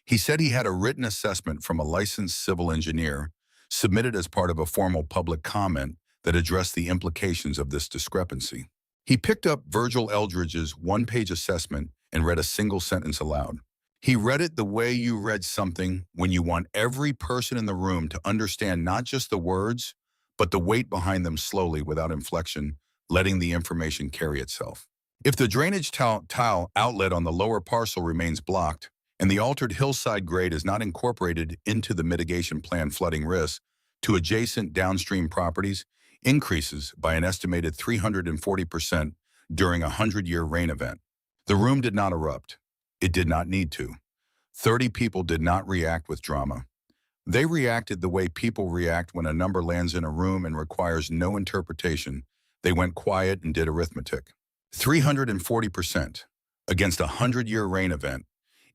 He said he had a written assessment from a licensed civil engineer submitted as part of a formal public comment that addressed the implications of this discrepancy. He picked up Virgil Eldridge's one-page assessment and read a single sentence aloud. He read it the way you read something when you want every person in the room to understand not just the words, but the weight behind them slowly without inflection, letting the information carry itself. If the drainage tile outlet on the lower parcel remains blocked and the altered hillside grade is not incorporated into the mitigation plan, flooding risk to adjacent downstream properties increases by an estimated 340% during a 100-year rain event. The room did not erupt. It did not need to. 30 people did not react with drama. They reacted the way people react when a number lands in a room and requires no interpretation. They went quiet and did arithmetic. 340% against a 100-year rain event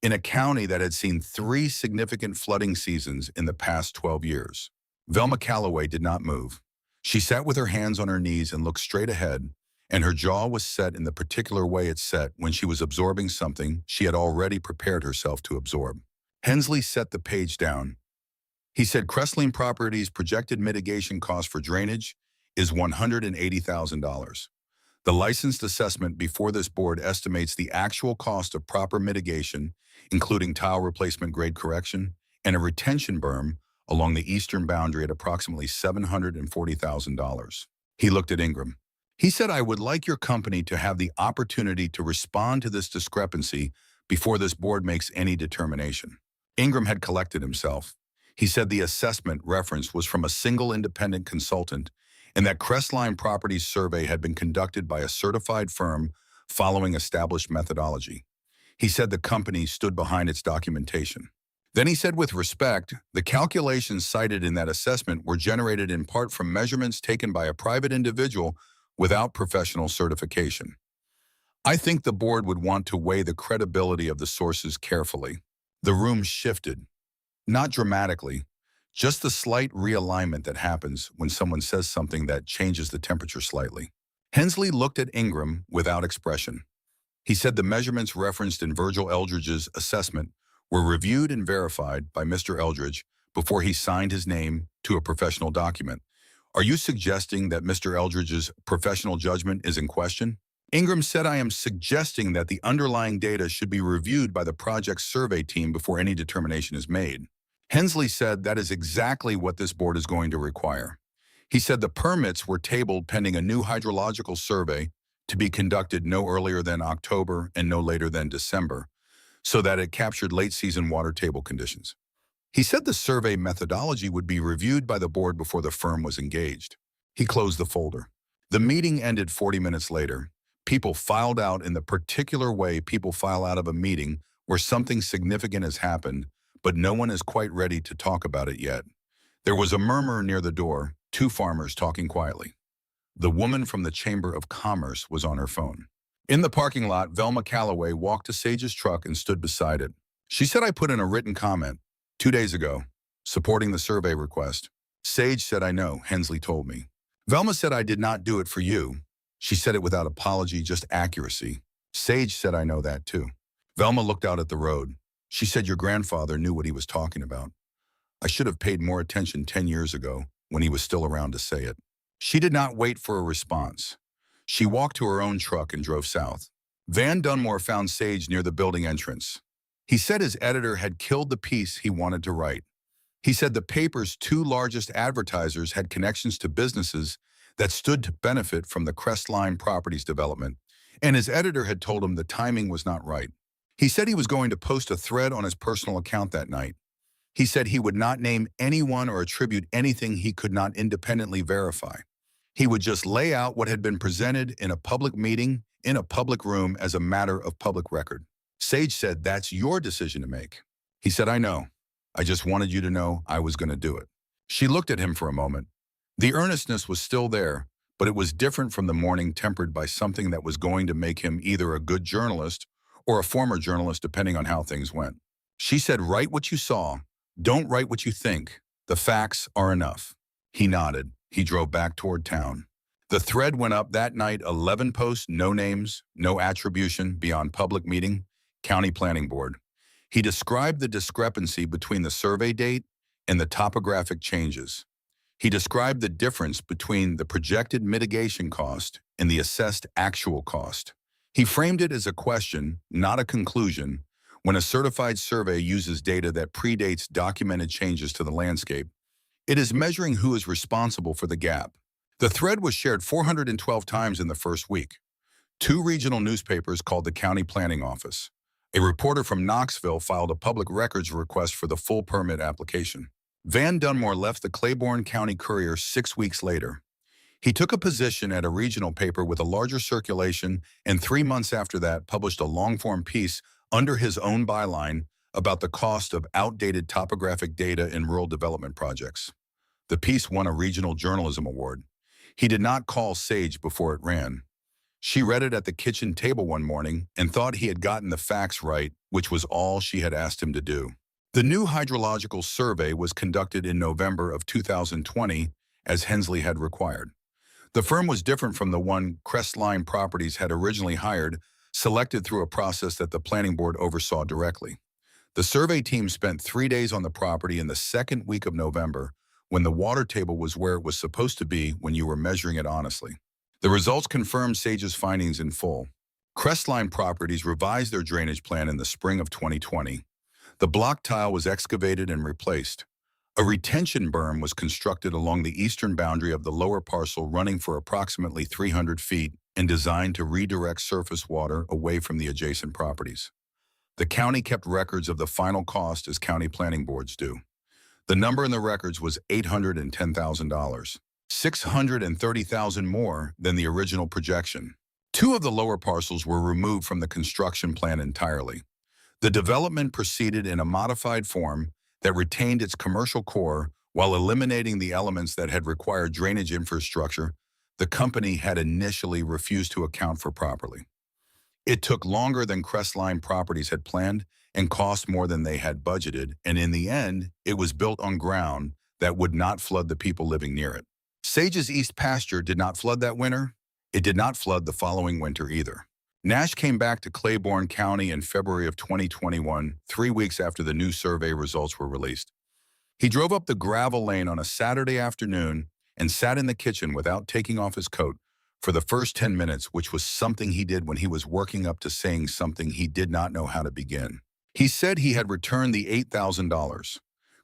in a county that had seen 3 significant flooding seasons in the past 12 years. Velma Calloway did not move. She sat with her hands on her knees and looked straight ahead, and her jaw was set in the particular way it's set when she was absorbing something she had already prepared herself to absorb. Hensley set the page down. He said Crestline Properties' projected mitigation cost for drainage is $180,000. The licensed assessment before this board estimates the actual cost of proper mitigation, including tile replacement grade correction and a retention berm along the eastern boundary at approximately $740,000. He looked at Ingram. He said, I would like your company to have the opportunity to respond to this discrepancy before this board makes any determination. Ingram had collected himself. He said the assessment reference was from a single independent consultant and that Crestline Properties survey had been conducted by a certified firm following established methodology. He said the company stood behind its documentation. Then he said with respect, the calculations cited in that assessment were generated in part from measurements taken by a private individual without professional certification. I think the board would want to weigh the credibility of the sources carefully. The room shifted. Not dramatically, just the slight realignment that happens when someone says something that changes the temperature slightly. Hensley looked at Ingram without expression. He said the measurements referenced in Virgil Eldridge's assessment were reviewed and verified by Mr. Eldridge before he signed his name to a professional document. Are you suggesting that Mr. Eldridge's professional judgment is in question? Ingram said, I am suggesting that the underlying data should be reviewed by the project survey team before any determination is made. Hensley said that is exactly what this board is going to require. He said the permits were tabled pending a new hydrological survey to be conducted no earlier than October and no later than December, so that it captured late-season water table conditions. He said the survey methodology would be reviewed by the board before the firm was engaged. He closed the folder. The meeting ended 40 minutes later. People filed out in the particular way people file out of a meeting where something significant has happened, but no one is quite ready to talk about it yet. There was a murmur near the door, two farmers talking quietly. The woman from the Chamber of Commerce was on her phone. In the parking lot, Velma Calloway walked to Sage's truck and stood beside it. She said, I put in a written comment 2 days ago, supporting the survey request. Sage said, I know, Hensley told me. Velma said, I did not do it for you. She said it without apology, just accuracy. Sage said, I know that too. Velma looked out at the road. She said, your grandfather knew what he was talking about. I should have paid more attention 10 years ago when he was still around to say it. She did not wait for a response. She walked to her own truck and drove south. Van Dunmore found Sage near the building entrance. He said his editor had killed the piece he wanted to write. He said the paper's two largest advertisers had connections to businesses that stood to benefit from the Crestline Properties development, and his editor had told him the timing was not right. He said he was going to post a thread on his personal account that night. He said he would not name anyone or attribute anything he could not independently verify. He would just lay out what had been presented in a public meeting, in a public room as a matter of public record. Sage said, that's your decision to make. He said, I know. I just wanted you to know I was going to do it. She looked at him for a moment. The earnestness was still there, but it was different from the morning, tempered by something that was going to make him either a good journalist or a former journalist, depending on how things went. She said, write what you saw. Don't write what you think. The facts are enough. He nodded. He drove back toward town. The thread went up that night, 11 posts, no names, no attribution, beyond public meeting, county planning board. He described the discrepancy between the survey date and the topographic changes. He described the difference between the projected mitigation cost and the assessed actual cost. He framed it as a question, not a conclusion. When a certified survey uses data that predates documented changes to the landscape, it is measuring who is responsible for the gap. The thread was shared 412 times in the first week. 2 regional newspapers called the county planning office. A reporter from Knoxville filed a public records request for the full permit application. Van Dunmore left the Claiborne County Courier 6 weeks later. He took a position at a regional paper with a larger circulation, and 3 months after that published a long-form piece under his own byline about the cost of outdated topographic data in rural development projects. The piece won a regional journalism award. He did not call Sage before it ran. She read it at the kitchen table one morning and thought he had gotten the facts right, which was all she had asked him to do. The new hydrological survey was conducted in November of 2020, as Hensley had required. The firm was different from the one Crestline Properties had originally hired, selected through a process that the planning board oversaw directly. The survey team spent 3 days on the property in the second week of November, when the water table was where it was supposed to be when you were measuring it honestly. The results confirmed Sage's findings in full. Crestline Properties revised their drainage plan in the spring of 2020. The block tile was excavated and replaced. A retention berm was constructed along the eastern boundary of the lower parcel, running for approximately 300 feet and designed to redirect surface water away from the adjacent properties. The county kept records of the final cost, as county planning boards do. The number in the records was $810,000, $630,000 more than the original projection. 2 of the lower parcels were removed from the construction plan entirely. The development proceeded in a modified form that retained its commercial core while eliminating the elements that had required drainage infrastructure the company had initially refused to account for properly. It took longer than Crestline Properties had planned and cost more than they had budgeted, and in the end, it was built on ground that would not flood the people living near it. Sage's East pasture did not flood that winter. It did not flood the following winter either. Nash came back to Claiborne County in February of 2021, 3 weeks after the new survey results were released. He drove up the gravel lane on a Saturday afternoon and sat in the kitchen without taking off his coat for the first 10 minutes, which was something he did when he was working up to saying something he did not know how to begin. He said he had returned the $8,000.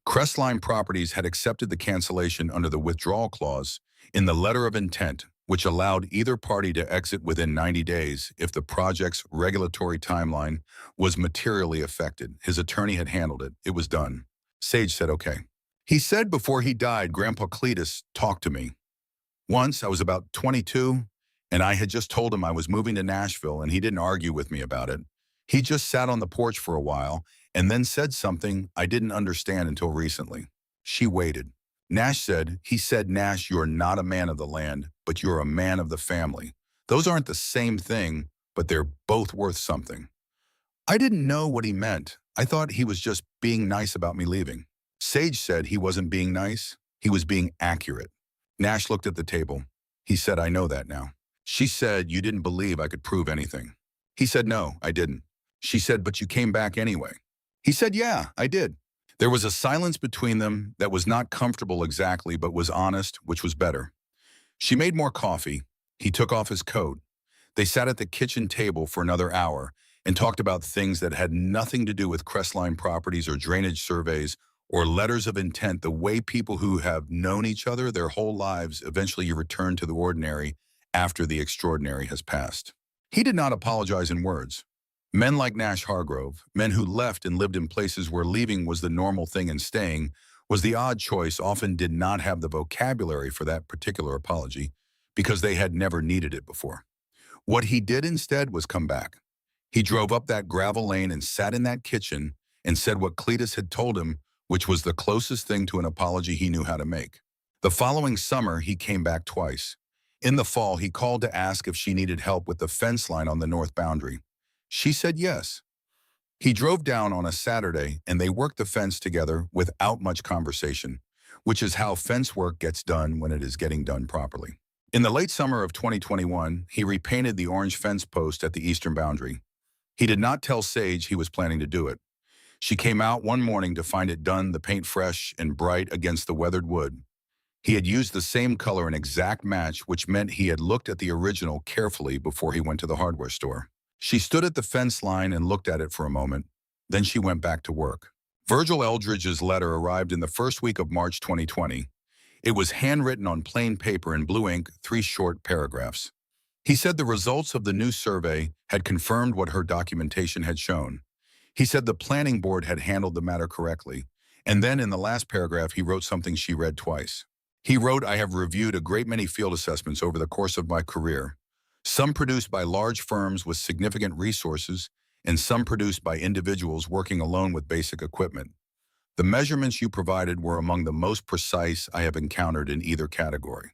Crestline Properties had accepted the cancellation under the withdrawal clause in the letter of intent, which allowed either party to exit within 90 days if the project's regulatory timeline was materially affected. His attorney had handled it. It was done. Sage said, okay. He said before he died, Grandpa Cletus talked to me. Once I was about 22, and I had just told him I was moving to Nashville, and he didn't argue with me about it. He just sat on the porch for a while and then said something I didn't understand until recently. She waited. Nash said, he said, Nash, you're not a man of the land, but you're a man of the family. Those aren't the same thing, but they're both worth something. I didn't know what he meant. I thought he was just being nice about me leaving. Sage said he wasn't being nice. He was being accurate. Nash looked at the table. He said, I know that now. She said, you didn't believe I could prove anything. He said, no, I didn't. She said, but you came back anyway. He said, yeah, I did. There was a silence between them that was not comfortable exactly, but was honest, which was better. She made more coffee. He took off his coat. They sat at the kitchen table for another hour and talked about things that had nothing to do with Crestline Properties or drainage surveys or letters of intent, the way people who have known each other their whole lives eventually return to the ordinary after the extraordinary has passed. He did not apologize in words. Men like Nash Hargrove, men who left and lived in places where leaving was the normal thing and staying was the odd choice, often did not have the vocabulary for that particular apology because they had never needed it before. What he did instead was come back. He drove up that gravel lane and sat in that kitchen and said what Cletus had told him, which was the closest thing to an apology he knew how to make. The following summer, he came back twice. In the fall, he called to ask if she needed help with the fence line on the north boundary. She said yes. He drove down on a Saturday and they worked the fence together without much conversation, which is how fence work gets done when it is getting done properly. In the late summer of 2021, he repainted the orange fence post at the eastern boundary. He did not tell Sage he was planning to do it. She came out one morning to find it done, the paint fresh and bright against the weathered wood. He had used the same color and exact match, which meant he had looked at the original carefully before he went to the hardware store. She stood at the fence line and looked at it for a moment. Then she went back to work. Virgil Eldridge's letter arrived in the first week of March 2020. It was handwritten on plain paper in blue ink, 3 short paragraphs. He said the results of the new survey had confirmed what her documentation had shown. He said the planning board had handled the matter correctly. And then in the last paragraph, he wrote something she read twice. He wrote, I have reviewed a great many field assessments over the course of my career. Some produced by large firms with significant resources, and some produced by individuals working alone with basic equipment. The measurements you provided were among the most precise I have encountered in either category.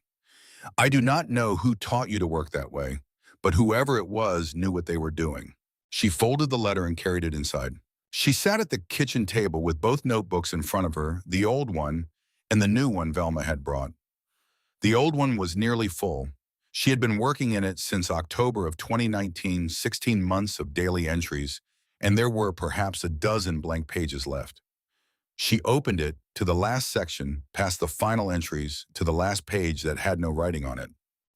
I do not know who taught you to work that way, but whoever it was knew what they were doing. She folded the letter and carried it inside. She sat at the kitchen table with both notebooks in front of her, the old one and the new one Velma had brought. The old one was nearly full. She had been working in it since October of 2019, 16 months of daily entries, and there were perhaps a dozen blank pages left. She opened it to the last section, past the final entries, to the last page that had no writing on it.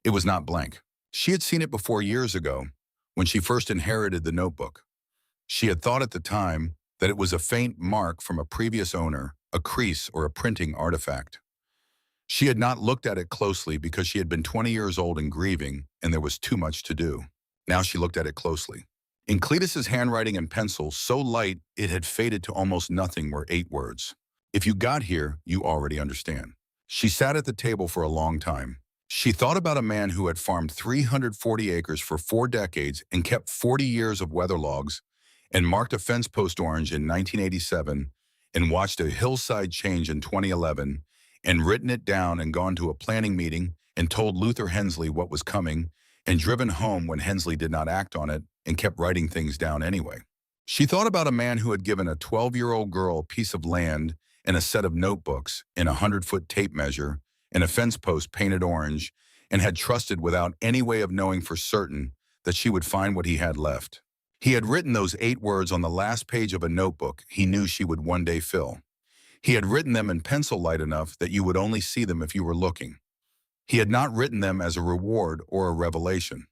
It was not blank. She had seen it before years ago, when she first inherited the notebook. She had thought at the time that it was a faint mark from a previous owner, a crease or a printing artifact. She had not looked at it closely because she had been 20 years old and grieving, and there was too much to do. Now she looked at it closely. In Cletus's handwriting and pencil, so light it had faded to almost nothing, were 8 words. If you got here, you already understand. She sat at the table for a long time. She thought about a man who had farmed 340 acres for 4 decades and kept 40 years of weather logs and marked a fence post orange in 1987 and watched a hillside change in 2011 and written it down and gone to a planning meeting and told Luther Hensley what was coming and driven home when Hensley did not act on it and kept writing things down anyway. She thought about a man who had given a 12-year-old girl a piece of land and a set of notebooks and a 100-foot tape measure and a fence post painted orange and had trusted without any way of knowing for certain that she would find what he had left. He had written those 8 words on the last page of a notebook he knew she would one day fill. He had written them in pencil light enough that you would only see them if you were looking. He had not written them as a reward or a revelation.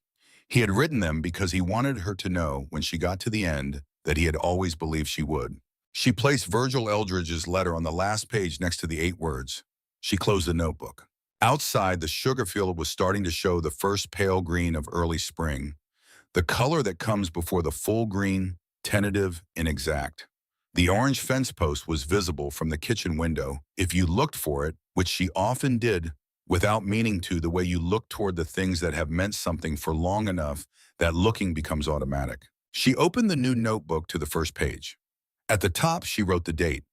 He had written them because he wanted her to know when she got to the end that he had always believed she would. She placed Virgil Eldridge's letter on the last page next to the 8 words. She closed the notebook. Outside, the sugar field was starting to show the first pale green of early spring, the color that comes before the full green, tentative, and exact. The orange fence post was visible from the kitchen window if you looked for it, which she often did without meaning to, the way you look toward the things that have meant something for long enough that looking becomes automatic. She opened the new notebook to the first page. At the top, she wrote the date.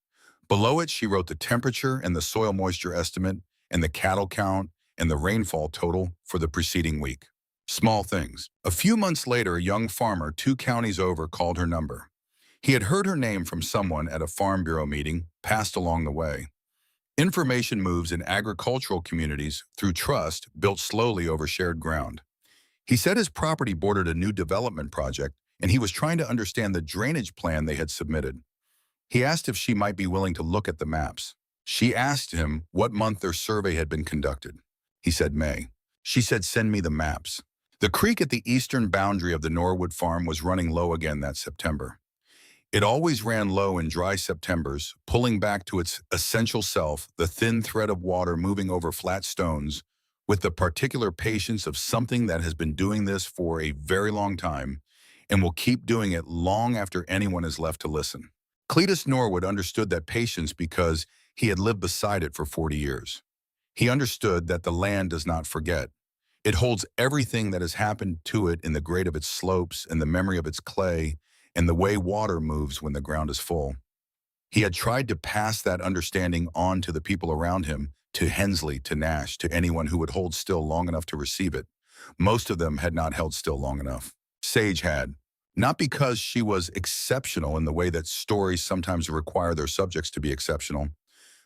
Below it, she wrote the temperature and the soil moisture estimate and the cattle count and the rainfall total for the preceding week. Small things. A few months later, a young farmer 2 counties over called her number. He had heard her name from someone at a Farm Bureau meeting passed along the way. Information moves in agricultural communities through trust built slowly over shared ground. He said his property bordered a new development project, and he was trying to understand the drainage plan they had submitted. He asked if she might be willing to look at the maps. She asked him what month their survey had been conducted. He said May. She said, "Send me the maps." The creek at the eastern boundary of the Norwood farm was running low again that September. It always ran low in dry Septembers, pulling back to its essential self, the thin thread of water moving over flat stones, with the particular patience of something that has been doing this for a very long time and will keep doing it long after anyone is left to listen. Cletus Norwood understood that patience because he had lived beside it for 40 years. He understood that the land does not forget. It holds everything that has happened to it in the grade of its slopes and the memory of its clay and the way water moves when the ground is full. He had tried to pass that understanding on to the people around him, to Hensley, to Nash, to anyone who would hold still long enough to receive it. Most of them had not held still long enough. Sage had. Not because she was exceptional in the way that stories sometimes require their subjects to be exceptional,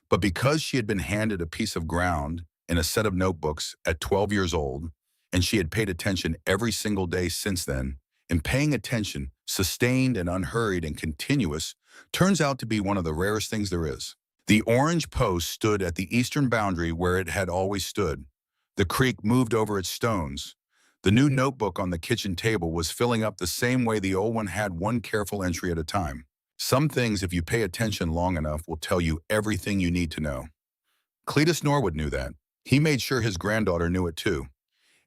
but because she had been handed a piece of ground and a set of notebooks at 12 years old, and she had paid attention every single day since then, and paying attention, sustained and unhurried and continuous, turns out to be one of the rarest things there is. The orange post stood at the eastern boundary where it had always stood. The creek moved over its stones. The new notebook on the kitchen table was filling up the same way the old one had, one careful entry at a time. Some things, if you pay attention long enough, will tell you everything you need to know. Cletus Norwood knew that. He made sure his granddaughter knew it too.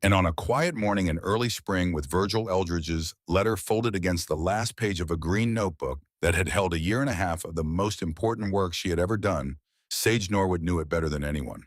And on a quiet morning in early spring, with Virgil Eldridge's letter folded against the last page of a green notebook that had held a year and a half of the most important work she had ever done, Sage Norwood knew it better than anyone.